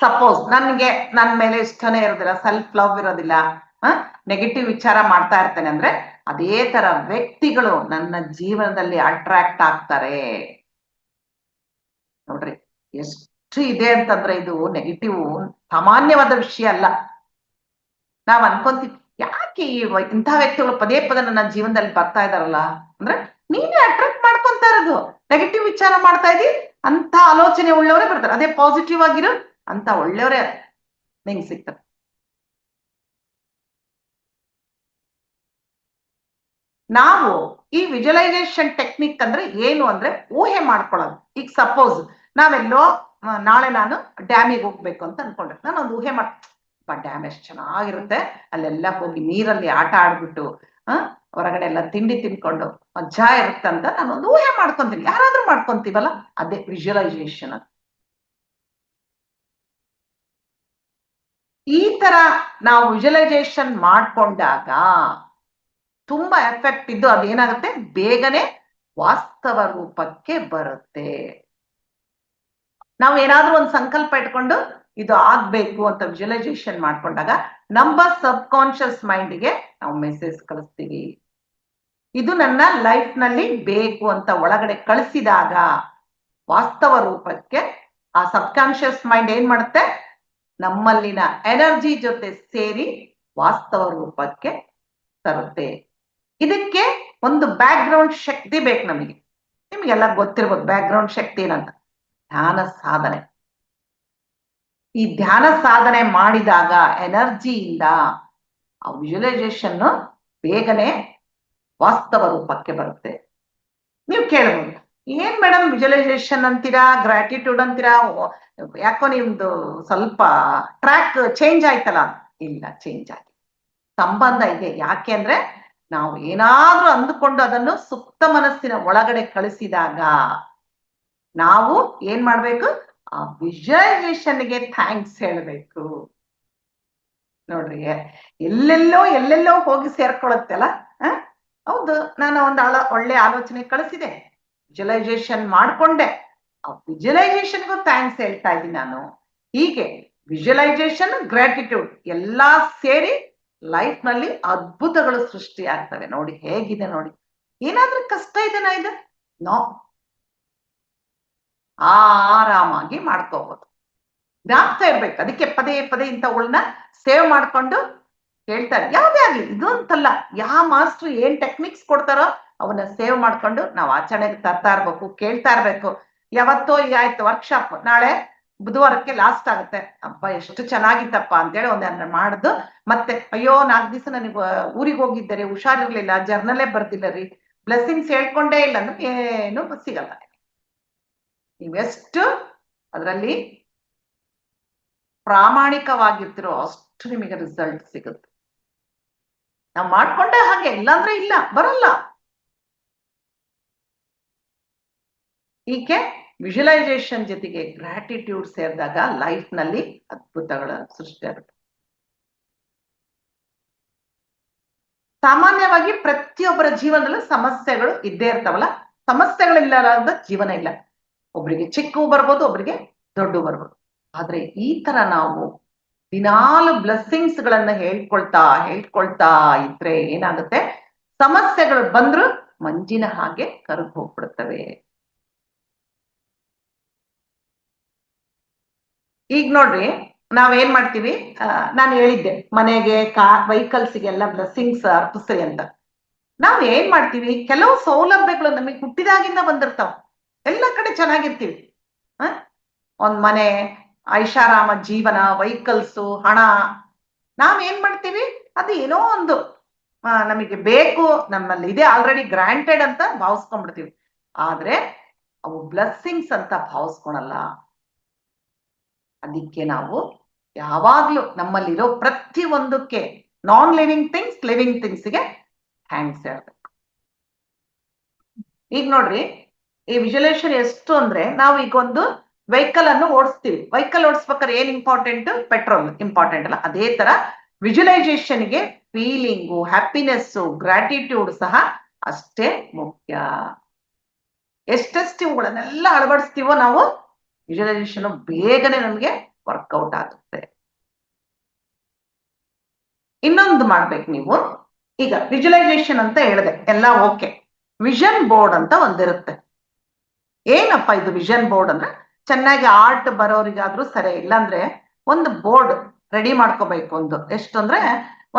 ಸಪೋಸ್ ನನ್ಗೆ ನನ್ನ ಮೇಲೆ ಇಷ್ಟನೇ ಇರೋದಿಲ್ಲ, ಸೆಲ್ಫ್ ಲವ್ ಇರೋದಿಲ್ಲ, ನೆಗೆಟಿವ್ ವಿಚಾರ ಮಾಡ್ತಾ ಇರ್ತೇನೆ ಅಂದ್ರೆ ಅದೇ ತರ ವ್ಯಕ್ತಿಗಳು ನನ್ನ ಜೀವನದಲ್ಲಿ ಅಟ್ರಾಕ್ಟ್ ಆಗ್ತಾರೆ. ನೋಡ್ರಿ ಎಷ್ಟು ಇದೆ ಅಂತಂದ್ರೆ ಇದು ನೆಗೆಟಿವ್ ಸಾಮಾನ್ಯವಾದ ವಿಷಯ ಅಲ್ಲ. ನಾವ್ ಅನ್ಕೊಂತೀವಿ ಯಾಕೆ ಇಂಥ ವ್ಯಕ್ತಿಗಳು ಪದೇ ಪದೇ ನನ್ನ ಜೀವನದಲ್ಲಿ ಬರ್ತಾ ಇದಾರಲ್ಲ ಅಂದ್ರೆ ನೀನೇ ಅಟ್ರಾಕ್ಟ್ ಮಾಡ್ಕೊಂತಾ ಇರೋದು. ನೆಗೆಟಿವ್ ವಿಚಾರ ಮಾಡ್ತಾ ಇದ್ದೀ ಅಂತ ಆಲೋಚನೆ ಉಳ್ಳವರೇ ಬರ್ತಾರೆ. ಅದೇ ಪಾಸಿಟಿವ್ ಆಗಿರೋ ಅಂತ ಒಳ್ಳೆಯವರೇ ನಿಂಗೆ ಸಿಗ್ತಾರೆ. ನಾವು ಈ ವಿಜುವಲೈಸೇಷನ್ ಟೆಕ್ನಿಕ್ ಅಂದ್ರೆ ಏನು ಅಂದ್ರೆ ಊಹೆ ಮಾಡ್ಕೊಳ್ಳೋದು. ಈಗ ಸಪೋಸ್ ನಾವೆಲ್ಲೋ ನಾಳೆ ನಾನು ಡ್ಯಾಮಿಗೆ ಹೋಗ್ಬೇಕು ಅಂತ ಅನ್ಕೊಂಡ್ರೆ ನಾನು ಒಂದು ಊಹೆ ಡ್ಯಾಮ್ ಎಷ್ಟು ಚೆನ್ನಾಗಿರುತ್ತೆ, ಅಲ್ಲೆಲ್ಲ ಹೋಗಿ ನೀರಲ್ಲಿ ಆಟ ಆಡ್ಬಿಟ್ಟು ಹೊರಗಡೆ ಎಲ್ಲ ತಿಂಡಿ ತಿನ್ಕೊಂಡು ಮಜಾ ಇರುತ್ತೆ ಅಂತ ನಾನೊಂದು ಊಹೆ ಮಾಡ್ಕೊಂತೀನಿ. ಯಾರಾದ್ರೂ ಮಾಡ್ಕೊಂತೀವಲ್ಲ, ಅದೇ ವಿಜುವಲೈಸೇಷನ್ ಅಂತ. ಈ ತರ ನಾವು ವಿಜುವಲೈಸೇಷನ್ ಮಾಡ್ಕೊಂಡಾಗ ತುಂಬಾ ಎಫೆಕ್ಟ್ ಇದ್ದು ಅದೇನಾಗುತ್ತೆ, ಬೇಗನೆ ವಾಸ್ತವ ರೂಪಕ್ಕೆ ಬರುತ್ತೆ. ನಾವು ಏನಾದ್ರೂ ಒಂದು ಸಂಕಲ್ಪ ಇಟ್ಕೊಂಡು ಇದು ಆಗ್ಬೇಕು ಅಂತ ವಿಜುವಲೈಸೇಷನ್ ಮಾಡ್ಕೊಂಡಾಗ ನಮ್ಮ ಸಬ್ ಕಾನ್ಶಿಯಸ್ ಮೈಂಡ್ಗೆ ನಾವು ಮೆಸೇಜ್ ಕಳಿಸ್ತೀವಿ, ಇದು ನನ್ನ ಲೈಫ್ ನಲ್ಲಿ ಬೇಕು ಅಂತ ಒಳಗಡೆ ಕಳಿಸಿದಾಗ ವಾಸ್ತವ ರೂಪಕ್ಕೆ ಆ ಸಬ್ ಕಾನ್ಶಿಯಸ್ ಮೈಂಡ್ ಏನ್ ಮಾಡುತ್ತೆ, ನಮ್ಮಲ್ಲಿನ ಎನರ್ಜಿ ಜೊತೆ ಸೇರಿ ವಾಸ್ತವ ರೂಪಕ್ಕೆ ತರುತ್ತೆ. ಇದಕ್ಕೆ ಒಂದು ಬ್ಯಾಕ್ ಗ್ರೌಂಡ್ ಶಕ್ತಿ ಬೇಕು ನಮಗೆ. ನಿಮ್ಗೆಲ್ಲ ಗೊತ್ತಿರ್ಬೋದು ಬ್ಯಾಕ್ ಗ್ರೌಂಡ್ ಶಕ್ತಿ ಏನಂತ, ಧ್ಯಾನ ಸಾಧನೆ. ಈ ಧ್ಯಾನ ಸಾಧನೆ ಮಾಡಿದಾಗ ಎನರ್ಜಿಯಿಂದ ಆ ವಿಜುವಲೈಸೇಷನ್ ಬೇಗನೆ ವಾಸ್ತವ ರೂಪಕ್ಕೆ ಬರುತ್ತೆ. ನೀವು ಕೇಳ್ಬೋದು, ಏನ್ ಮೇಡಮ್ ವಿಜುವಲೈಸೇಷನ್ ಅಂತೀರಾ, ಗ್ರಾಟಿಟ್ಯೂಡ್ ಅಂತೀರಾ, ಯಾಕೋ ನಿಮ್ದು ಸ್ವಲ್ಪ ಟ್ರ್ಯಾಕ್ ಚೇಂಜ್ ಆಯ್ತಲ್ಲ? ಇಲ್ಲ, ಚೇಂಜ್ ಆಗಿ ಸಂಬಂಧ ಇದೆ. ಯಾಕೆ ಅಂದ್ರೆ ನಾವು ಏನಾದ್ರೂ ಅಂದುಕೊಂಡು ಅದನ್ನು ಸುಪ್ತ ಮನಸ್ಸಿನ ಒಳಗಡೆ ಕಳಿಸಿದಾಗ ನಾವು ಏನ್ ಮಾಡ್ಬೇಕು, ಆ ವಿಜುವಲೈಸೇಷನ್ಗೆ ಥ್ಯಾಂಕ್ಸ್ ಹೇಳ್ಬೇಕು. ನೋಡ್ರಿ, ಎಲ್ಲೆಲ್ಲೋ ಹೋಗಿ ಸೇರ್ಕೊಳತ್ತಲ್ಲ. ಹೌದು, ನಾನು ಒಂದು ಒಳ್ಳೆ ಆಲೋಚನೆ ಕಳಿಸಿದೆ, ವಿಜುವಲೈಸೇಷನ್ ಮಾಡ್ಕೊಂಡೆ, ಆ ವಿಜುವಲೈಸೇಷನ್ಗೂ ಥ್ಯಾಂಕ್ಸ್ ಹೇಳ್ತಾ ಇದ್ದೀನಿ ನಾನು. ಹೀಗೆ ವಿಜುವಲೈಸೇಷನ್, ಗ್ರಾಟಿಟ್ಯೂಡ್ ಎಲ್ಲಾ ಸೇರಿ ಲೈಫ್ ನಲ್ಲಿ ಅದ್ಭುತಗಳು ಸೃಷ್ಟಿ ಆಗ್ತವೆ. ನೋಡಿ ಹೇಗಿದೆ ನೋಡಿ. ಏನಾದ್ರೂ ಕಷ್ಟ ಇದೆನಾ ಇದು? ನೋ, ಆರಾಮಾಗಿ ಮಾಡ್ಕೋಬಹುದು. ಜ್ಞಾಪಕ ಇರ್ಬೇಕು. ಅದಕ್ಕೆ ಪದೇ ಪದೇ ಇಂಥವುಗಳನ್ನ ಸೇವ್ ಮಾಡ್ಕೊಂಡು ಹೇಳ್ತಾರೆ. ಯಾವ್ದೇ ಆಗ್ಲಿ, ಇದು ಅಂತಲ್ಲ, ಯಾವ ಮಾಸ್ಟರ್ ಏನ್ ಟೆಕ್ನಿಕ್ಸ್ ಕೊಡ್ತಾರೋ ಅವನ್ನ ಸೇವ್ ಮಾಡ್ಕೊಂಡು ನಾವು ಆಚರಣೆಗೆ ತರ್ತಾ ಇರ್ಬೇಕು, ಕೇಳ್ತಾ ಇರ್ಬೇಕು. ಯಾವತ್ತೋ ಈಗ ಆಯ್ತು ವರ್ಕ್ಶಾಪ್, ನಾಳೆ ಬುಧವಾರಕ್ಕೆ ಲಾಸ್ಟ್ ಆಗುತ್ತೆ. ಅಪ್ಪ ಎಷ್ಟು ಚೆನ್ನಾಗಿತ್ತಪ್ಪ ಅಂತೇಳಿ ಒಂದ್ ಮಾಡುದು. ಮತ್ತೆ ಅಯ್ಯೋ 4 ದಿವಸ ನನಗೆ ಊರಿಗೆ ಹೋಗಿದ್ದರೆ ಹುಷಾರಿರ್ಲಿಲ್ಲ, ಜರ್ನಲೇ ಬರ್ದಿಲ್ಲ ರೀ, ಬ್ಲೆಸ್ಸಿಂಗ್ಸ್ ಹೇಳ್ಕೊಂಡೇ ಇಲ್ಲ ಅಂದ್ರೆ ಏನು ಸಿಗಲ್ಲ. ನೀವೆಷ್ಟು ಅದರಲ್ಲಿ ಪ್ರಾಮಾಣಿಕವಾಗಿರ್ತಿರೋ ಅಷ್ಟು ನಿಮಗೆ ರಿಸಲ್ಟ್ ಸಿಗುತ್ತೆ. ನಾವು ಮಾಡ್ಕೊಂಡೆ ಹಾಗೆ, ಇಲ್ಲಾಂದ್ರೆ ಇಲ್ಲ, ಬರಲ್ಲ. ಹೀಗೆ ವಿಜುವಲೈಸೇಷನ್ ಜೊತೆಗೆ ಗ್ರಾಟಿಟ್ಯೂಡ್ ಸೇರಿದಾಗ ಲೈಫ್ ನಲ್ಲಿ ಅದ್ಭುತಗಳ ಸೃಷ್ಟಿ ಆಗುತ್ತೆ. ಸಾಮಾನ್ಯವಾಗಿ ಪ್ರತಿಯೊಬ್ಬರ ಜೀವನದಲ್ಲೂ ಸಮಸ್ಯೆಗಳು ಇದ್ದೇ ಇರ್ತಾವಲ್ಲ, ಸಮಸ್ಯೆಗಳಿಲ್ಲದ ಜೀವನ ಇಲ್ಲ. ಒಬ್ರಿಗೆ ಚಿಕ್ಕವು ಬರ್ಬೋದು, ಒಬ್ರಿಗೆ ದೊಡ್ಡ ಬರ್ಬೋದು. ಆದ್ರೆ ಈ ತರ ನಾವು ದಿನಾಲು ಬ್ಲೆಸ್ಸಿಂಗ್ಸ್ ಗಳನ್ನ ಹೇಳ್ಕೊಳ್ತಾ ಇದ್ರೆ ಏನಾಗುತ್ತೆ, ಸಮಸ್ಯೆಗಳು ಬಂದ್ರು ಮಂಜಿನ ಹಾಗೆ ಕರಗಿ ಹೋಗ್ಬಿಡುತ್ತವೆ. ಈಗ ನೋಡ್ರಿ, ನಾವೇನ್ ಮಾಡ್ತೀವಿ, ನಾನು ಹೇಳಿದ್ದೆ ಮನೆಗೆ ವೆಹಿಕಲ್ಸ್ಗೆಲ್ಲ ಬ್ಲೆಸ್ಸಿಂಗ್ಸ್ ಅರ್ಪಿಸ್ರಿ ಅಂತ. ನಾವ್ ಏನ್ ಮಾಡ್ತೀವಿ, ಕೆಲವು ಸೌಲಭ್ಯಗಳು ನಮಗೆ ಹುಟ್ಟಿದಾಗಿಂದ ಬಂದಿರ್ತಾವ, ಎಲ್ಲ ಕಡೆ ಚೆನ್ನಾಗಿರ್ತೀವಿ. ಒಂದ್ ಮನೆ, ಐಷಾರಾಮ ಜೀವನ, ವೆಹಿಕಲ್ಸು, ಹಣ, ನಾವೇನ್ ಮಾಡ್ತೀವಿ, ಅದು ಏನೋ ಒಂದು ನಮಗೆ ಬೇಕು, ನಮ್ಮಲ್ಲಿ ಇದೆ ಆಲ್ರೆಡಿ ಗ್ರಾಂಟೆಡ್ ಅಂತ ಭಾವಿಸ್ಕೊಂಡ್ಬಿಡ್ತೀವಿ. ಆದ್ರೆ ಅವು ಬ್ಲೆಸ್ಸಿಂಗ್ಸ್ ಅಂತ ಭಾವಿಸ್ಕೊಳಲ್ಲ. ಅದಕ್ಕೆ ನಾವು ಯಾವಾಗ್ಲೂ ನಮ್ಮಲ್ಲಿರೋ ಪ್ರತಿ ಒಂದಕ್ಕೆ, ನಾನ್ ಲಿವಿಂಗ್ ಥಿಂಗ್ಸ್, ಲಿವಿಂಗ್ ಥಿಂಗ್ಸ್ಗೆ ಥ್ಯಾಂಕ್ಸ್ ಹೇಳ್ಬೇಕು. ಈಗ ನೋಡ್ರಿ, ಈ ವಿಜುವಲೈಸೇಷನ್ ಎಷ್ಟು ಅಂದ್ರೆ, ನಾವು ಈಗ ಒಂದು ವೆಹಿಕಲ್ ಅನ್ನು ಓಡಿಸ್ತೀವಿ. ವೆಹಿಕಲ್ ಓಡಿಸ್ಬೇಕಾದ್ರೆ ಏನ್ ಇಂಪಾರ್ಟೆಂಟ್? ಪೆಟ್ರೋಲ್ ಇಂಪಾರ್ಟೆಂಟ್ ಅಲ್ಲ? ಅದೇ ತರ ವಿಜುವಲೈಸೇಷನ್ಗೆ ಫೀಲಿಂಗು, ಹ್ಯಾಪಿನೆಸ್, ಗ್ರಾಟಿಟ್ಯೂಡ್ ಸಹ ಅಷ್ಟೇ ಮುಖ್ಯ. ಎಷ್ಟೆಷ್ಟು ಇವುಗಳನ್ನೆಲ್ಲ ಅಳವಡಿಸ್ತೀವೋ ನಾವು, ವಿಜುವಲೈಸೇಷನ್ ಬೇಗನೆ ನಮ್ಗೆ ವರ್ಕೌಟ್ ಆಗುತ್ತೆ. ಇನ್ನೊಂದು ಮಾಡ್ಬೇಕು ನೀವು. ಈಗ ವಿಜುವಲೈಸೇಷನ್ ಅಂತ ಹೇಳಿದೆ, ಎಲ್ಲ ಓಕೆ. ವಿಷನ್ ಬೋರ್ಡ್ ಅಂತ ಒಂದಿರುತ್ತೆ. ಏನಪ್ಪ ಇದು ವಿಷನ್ ಬೋರ್ಡ್ ಅಂದ್ರೆ, ಚೆನ್ನಾಗಿ ಆರ್ಟ್ ಬರೋರಿಗಾದ್ರೂ ಸರಿ, ಇಲ್ಲಾಂದ್ರೆ ಒಂದು ಬೋರ್ಡ್ ರೆಡಿ ಮಾಡ್ಕೋಬೇಕು. ಒಂದು ಎಷ್ಟು ಅಂದ್ರೆ,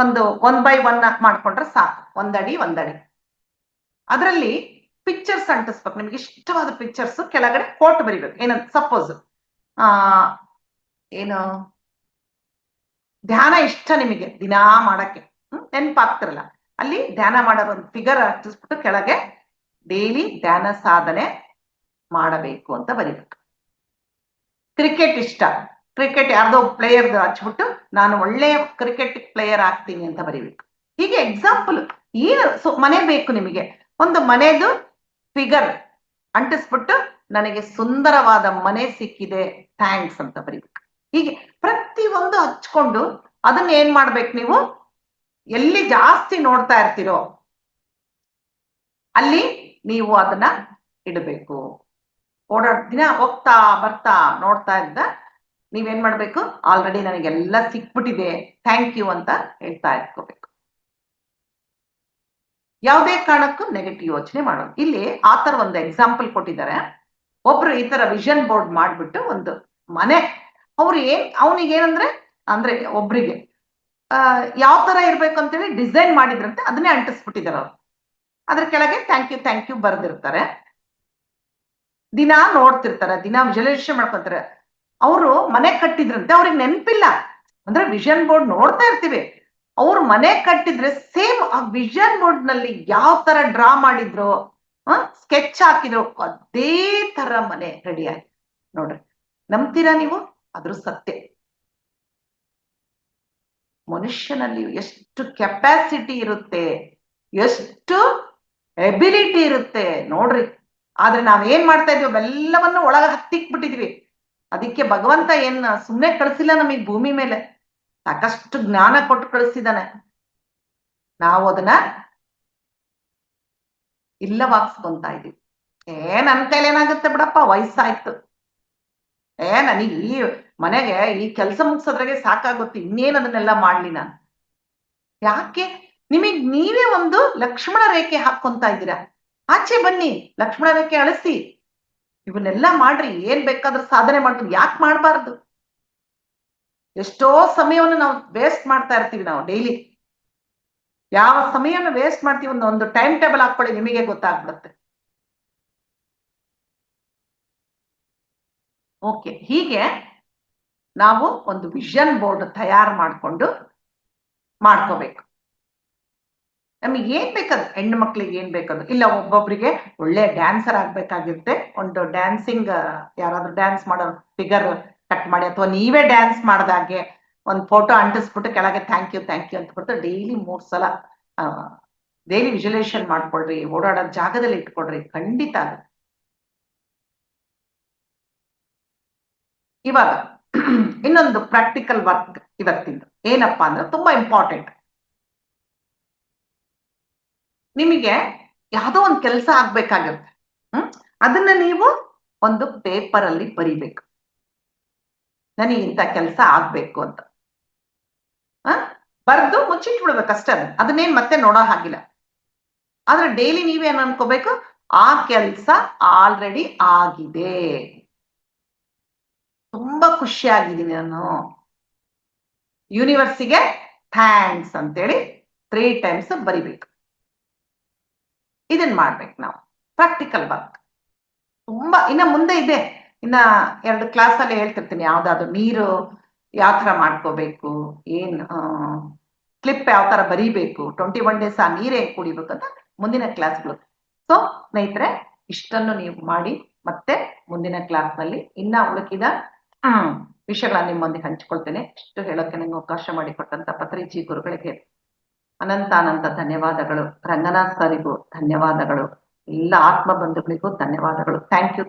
ಒಂದು 1 by 1 ಮಾಡ್ಕೊಂಡ್ರೆ ಸಾಕು, 1 ಅಡಿ 1 ಅಡಿ. ಅದರಲ್ಲಿ ಪಿಕ್ಚರ್ಸ್ ಅಂಟಿಸ್ಬೇಕು, ನಿಮ್ಗೆ ಇಷ್ಟವಾದ ಪಿಕ್ಚರ್ಸ್. ಕೆಳಗಡೆ ಕೋಟ್ ಬರಿಬೇಕು. ಏನಂತ, ಸಪೋಸ್ ಏನು ಧ್ಯಾನ ಇಷ್ಟ ನಿಮಗೆ ದಿನಾ ಮಾಡಕ್ಕೆ, ನೆನ್ಪಾಗ್ತಿರಲ್ಲ, ಅಲ್ಲಿ ಧ್ಯಾನ ಮಾಡೋದು ಒಂದು ಫಿಗರ್ ಹಚ್ಚಿಸ್ಬಿಟ್ಟು ಕೆಳಗೆ ಡೈಲಿ ಧ್ಯಾನ ಸಾಧನೆ ಮಾಡಬೇಕು ಅಂತ ಬರಿಬೇಕು. ಕ್ರಿಕೆಟ್ ಇಷ್ಟ, ಕ್ರಿಕೆಟ್ ಯಾರ್ದೋ ಪ್ಲೇಯರ್ ಹಚ್ಬಿಟ್ಟು ನಾನು ಒಳ್ಳೆಯ ಕ್ರಿಕೆಟ್ ಪ್ಲೇಯರ್ ಆಗ್ತೀನಿ ಅಂತ ಬರಿಬೇಕು. ಹೀಗೆ ಎಕ್ಸಾಂಪಲ್ ಏನು ಮನೆ ಬೇಕು ನಿಮಗೆ, ಒಂದು ಮನೆದು ಫಿಗರ್ ಅಂಟಿಸ್ಬಿಟ್ಟು ನನಗೆ ಸುಂದರವಾದ ಮನೆ ಸಿಕ್ಕಿದೆ, ಥ್ಯಾಂಕ್ಸ್ ಅಂತ ಬರಿಬೇಕು. ಹೀಗೆ ಪ್ರತಿ ಒಂದು ಹಚ್ಕೊಂಡು ಅದನ್ನ ಏನ್ ಮಾಡ್ಬೇಕು, ನೀವು ಎಲ್ಲಿ ಜಾಸ್ತಿ ನೋಡ್ತಾ ಇರ್ತೀರೋ ಅಲ್ಲಿ ನೀವು ಅದನ್ನ ಇಡಬೇಕು. ದಿನ ಹೋಗ್ತಾ ಬರ್ತಾ ನೋಡ್ತಾ ಇದ್ದ ನೀವೇನ್ ಮಾಡ್ಬೇಕು, ಆಲ್ರೆಡಿ ನನಗೆಲ್ಲ ಸಿಕ್ಬಿಟ್ಟಿದೆ, ಥ್ಯಾಂಕ್ ಯು ಅಂತ ಹೇಳ್ತಾ ಇಟ್ಕೋಬೇಕು. ಯಾವುದೇ ಕಾರಣಕ್ಕೂ ನೆಗೆಟಿವ್ ಯೋಚನೆ ಮಾಡೋದು. ಇಲ್ಲಿ ಆತರ ಒಂದು ಎಕ್ಸಾಂಪಲ್ ಕೊಟ್ಟಿದ್ದಾರೆ. ಒಬ್ರು ಈ ತರ ವಿಷನ್ ಬೋರ್ಡ್ ಮಾಡ್ಬಿಟ್ಟು ಒಂದು ಮನೆ, ಅವನಿಗೆ ಏನಂದ್ರೆ, ಅಂದ್ರೆ ಒಬ್ರಿಗೆ ಯಾವ ತರ ಇರ್ಬೇಕು ಅಂತೇಳಿ ಡಿಸೈನ್ ಮಾಡಿದ್ರಂತೆ, ಅದನ್ನೇ ಅಂಟಿಸ್ಬಿಟ್ಟಿದ್ದಾರೆ ಅವ್ರು. ಅದ್ರ ಕೆಳಗೆ ಥ್ಯಾಂಕ್ ಯು ಬರ್ದಿರ್ತಾರೆ. ದಿನ ನೋಡ್ತಿರ್ತಾರೆ, ದಿನ ವಿಜುವಲೈಸೇಷನ್ ಮಾಡ್ಕೊಂತಾರೆ. ಅವರು ಮನೆ ಕಟ್ಟಿದ್ರಂತೆ, ಅವ್ರಿಗೆ ನೆನಪಿಲ್ಲ. ಅಂದ್ರೆ ವಿಷನ್ ಬೋರ್ಡ್ ನೋಡ್ತಾ ಇರ್ತೀವಿ, ಅವ್ರು ಮನೆ ಕಟ್ಟಿದ್ರೆ ಸೇಮ್ ಆ ವಿಷನ್ ಬೋರ್ಡ್ ನಲ್ಲಿ ಯಾವ ತರ ಡ್ರಾ ಮಾಡಿದ್ರು, ಸ್ಕೆಚ್ ಹಾಕಿದ್ರು, ಅದೇ ತರ ಮನೆ ರೆಡಿ ಆಗಿ. ನೋಡ್ರಿ, ನಂಬ್ತೀರಾ ನೀವು? ಅದ್ರ ಸತ್ಯ. ಮನುಷ್ಯನಲ್ಲಿ ಎಷ್ಟು ಕೆಪಾಸಿಟಿ ಇರುತ್ತೆ, ಎಷ್ಟು ಎಬಿಲಿಟಿ ಇರುತ್ತೆ ನೋಡ್ರಿ. ಆದ್ರೆ ನಾವೇನ್ ಮಾಡ್ತಾ ಇದೀವಿ, ಅವೆಲ್ಲವನ್ನು ಒಳಗ ಹತ್ತಿಕ್ಬಿಟ್ಟಿದ್ವಿ. ಅದಕ್ಕೆ ಭಗವಂತ ಏನ್ ಸುಮ್ಮನೆ ಕಳಿಸಿಲ್ಲ ನಮಗ್ ಭೂಮಿ ಮೇಲೆ, ಸಾಕಷ್ಟು ಜ್ಞಾನ ಕೊಟ್ಟು ಕಳಿಸಿದಾನೆ. ನಾವು ಅದನ್ನ ಇಲ್ಲವಾಗ್ಸ್ಕೊಂತ ಇದೀವಿ. ನನ್ ಕೈಲಿ ಏನಾಗುತ್ತೆ ಬಿಡಪ್ಪ, ವಯಸ್ಸಾಯ್ತು, ನನಗೆ ಈ ಮನೆಗೆ ಈ ಕೆಲಸ ಮುಗಿಸೋದ್ರಾಗೆ ಸಾಕಾಗುತ್ತೆ, ಇನ್ನೇನ್ ಅದನ್ನೆಲ್ಲ ಮಾಡ್ಲಿ ನಾನು. ಯಾಕೆ? ನಿಮಗ್ ನೀವೇ ಒಂದು ಲಕ್ಷ್ಮಣ ರೇಖೆ ಹಾಕೊಂತ ಇದ್ದೀರಾ. ಆಚೆ ಬನ್ನಿ, ಲಕ್ಷ್ಮಣ ರೇಖೆ ಅಳಿಸಿ, ಇವನ್ನೆಲ್ಲ ಮಾಡ್ರಿ, ಏನ್ ಬೇಕಾದ್ರೂ ಸಾಧನೆ ಮಾಡ್ತೀವಿ. ಯಾಕೆ ಮಾಡ್ಬಾರ್ದು? ಎಷ್ಟೋ ಸಮಯವನ್ನು ನಾವು ವೇಸ್ಟ್ ಮಾಡ್ತಾ ಇರ್ತೀವಿ. ನಾವು ಡೈಲಿ ಯಾವ ಸಮಯವನ್ನು ವೇಸ್ಟ್ ಮಾಡ್ತೀವಿ ಒಂದು ಟೈಮ್ ಟೇಬಲ್ ಹಾಕೊಳ್ಳಿ, ನಿಮಗೆ ಗೊತ್ತಾಗ್ಬಿಡುತ್ತೆ. ಓಕೆ, ಹೀಗೆ ನಾವು ಒಂದು ವಿಷನ್ ಬೋರ್ಡ್ ತಯಾರು ಮಾಡಿಕೊಂಡು ಮಾಡ್ಕೋಬೇಕು. ನಮಗೆ ಏನ್ ಬೇಕದು, ಹೆಣ್ಣು ಮಕ್ಳಿಗೆ ಏನ್ ಬೇಕದು, ಇಲ್ಲ ಒಬ್ಬೊಬ್ರಿಗೆ ಒಳ್ಳೆ ಡ್ಯಾನ್ಸರ್ ಆಗ್ಬೇಕಾಗಿರುತ್ತೆ, ಒಂದು ಡ್ಯಾನ್ಸಿಂಗ್ ಯಾರಾದ್ರೂ ಡ್ಯಾನ್ಸ್ ಮಾಡೋ ಫಿಗರ್ ಕಟ್ ಮಾಡಿ, ಅಥವಾ ನೀವೇ ಡ್ಯಾನ್ಸ್ ಮಾಡ್ದಾಗೆ ಒಂದು ಫೋಟೋ ಅಂಟಿಸ್ಬಿಟ್ಟು ಕೆಳಗೆ ಥ್ಯಾಂಕ್ ಯು ಅಂತ ಬಿಟ್ಟು ಡೈಲಿ 3 ಸಲ ಡೈಲಿ ವಿಜುವಲೈಸೇಷನ್ ಮಾಡ್ಕೊಳ್ರಿ, ಓಡಾಡೋ ಜಾಗದಲ್ಲಿ ಇಟ್ಕೊಳ್ರಿ, ಖಂಡಿತ ಅದು. ಇವಾಗ ಇನ್ನೊಂದು ಪ್ರಾಕ್ಟಿಕಲ್ ವರ್ಕ್ ಇವತ್ತಿಂದು ಏನಪ್ಪಾ ಅಂದ್ರೆ ತುಂಬಾ ಇಂಪಾರ್ಟೆಂಟ್. ನಿಮಗೆ ಯಾವುದೋ ಒಂದು ಕೆಲಸ ಆಗ್ಬೇಕಾಗಿರುತ್ತೆ, ಅದನ್ನ ನೀವು ಒಂದು ಪೇಪರ್ ಅಲ್ಲಿ ಬರಿಬೇಕು. ನನಗೆ ಇಂಥ ಕೆಲಸ ಆಗ್ಬೇಕು ಅಂತ ಬರ್ದು ಮುಚ್ಚಿಟ್ಬಿಡ್ಬೇಕಷ್ಟೇ. ಅದನ್ನೇನ್ ಮತ್ತೆ ನೋಡೋ ಹಾಗಿಲ್ಲ. ಆದ್ರೆ ಡೈಲಿ ನೀವೇನ್ ಅನ್ಕೋಬೇಕು, ಆ ಕೆಲಸ ಆಲ್ರೆಡಿ ಆಗಿದೆ, ತುಂಬಾ ಖುಷಿಯಾಗಿದ್ದೀನಿ ನಾನು, ಯೂನಿವರ್ಸಿಗೆ ಥ್ಯಾಂಕ್ಸ್ ಅಂತೇಳಿ 3 ಟೈಮ್ಸ್ ಬರಿಬೇಕು. ಇದನ್ ಮಾಡ್ಬೇಕು ನಾವು, ಪ್ರಾಕ್ಟಿಕಲ್ ವರ್ಕ್. ತುಂಬಾ ಇನ್ನ ಮುಂದೆ ಇದೆ, ಇನ್ನ 2 ಕ್ಲಾಸ್ ಅಲ್ಲಿ ಹೇಳ್ತಿರ್ತೀನಿ, ಯಾವ್ದಾದ್ರು ನೀರು ಯಾವ ತರ ಮಾಡ್ಕೋಬೇಕು, ಏನ್ ಕ್ಲಿಪ್ ಯಾವ ತರ ಬರಿಬೇಕು, 21 ಡೇಸ್ ಆ ನೀರೇ ಕುಡಿಬೇಕು ಅಂತ ಮುಂದಿನ ಕ್ಲಾಸ್ಗಳು. ಸೊ ಸ್ನೇಹಿತರೆ, ಇಷ್ಟನ್ನು ನೀವು ಮಾಡಿ, ಮತ್ತೆ ಮುಂದಿನ ಕ್ಲಾಸ್ ನಲ್ಲಿ ಇನ್ನ ಉಳುಕಿದ ವಿಷಯಗಳನ್ನ ನಿಮ್ಮೊಂದಿಗೆ ಹಂಚಿಕೊಳ್ತೇನೆ. ಇಷ್ಟು ಹೇಳೋಕೆ ನಂಗೆ ಅವಕಾಶ ಮಾಡಿಕೊಟ್ಟಂತ ಪತ್ರಿಜಿ ಗುರುಗಳಿಗೆ ಅನಂತ ಧನ್ಯವಾದಗಳು. ರಂಗನಾಥ್ ಸರಿಗೂ ಧನ್ಯವಾದಗಳು. ಎಲ್ಲ ಆತ್ಮ ಬಂಧುಗಳಿಗೂ ಧನ್ಯವಾದಗಳು. Thank you.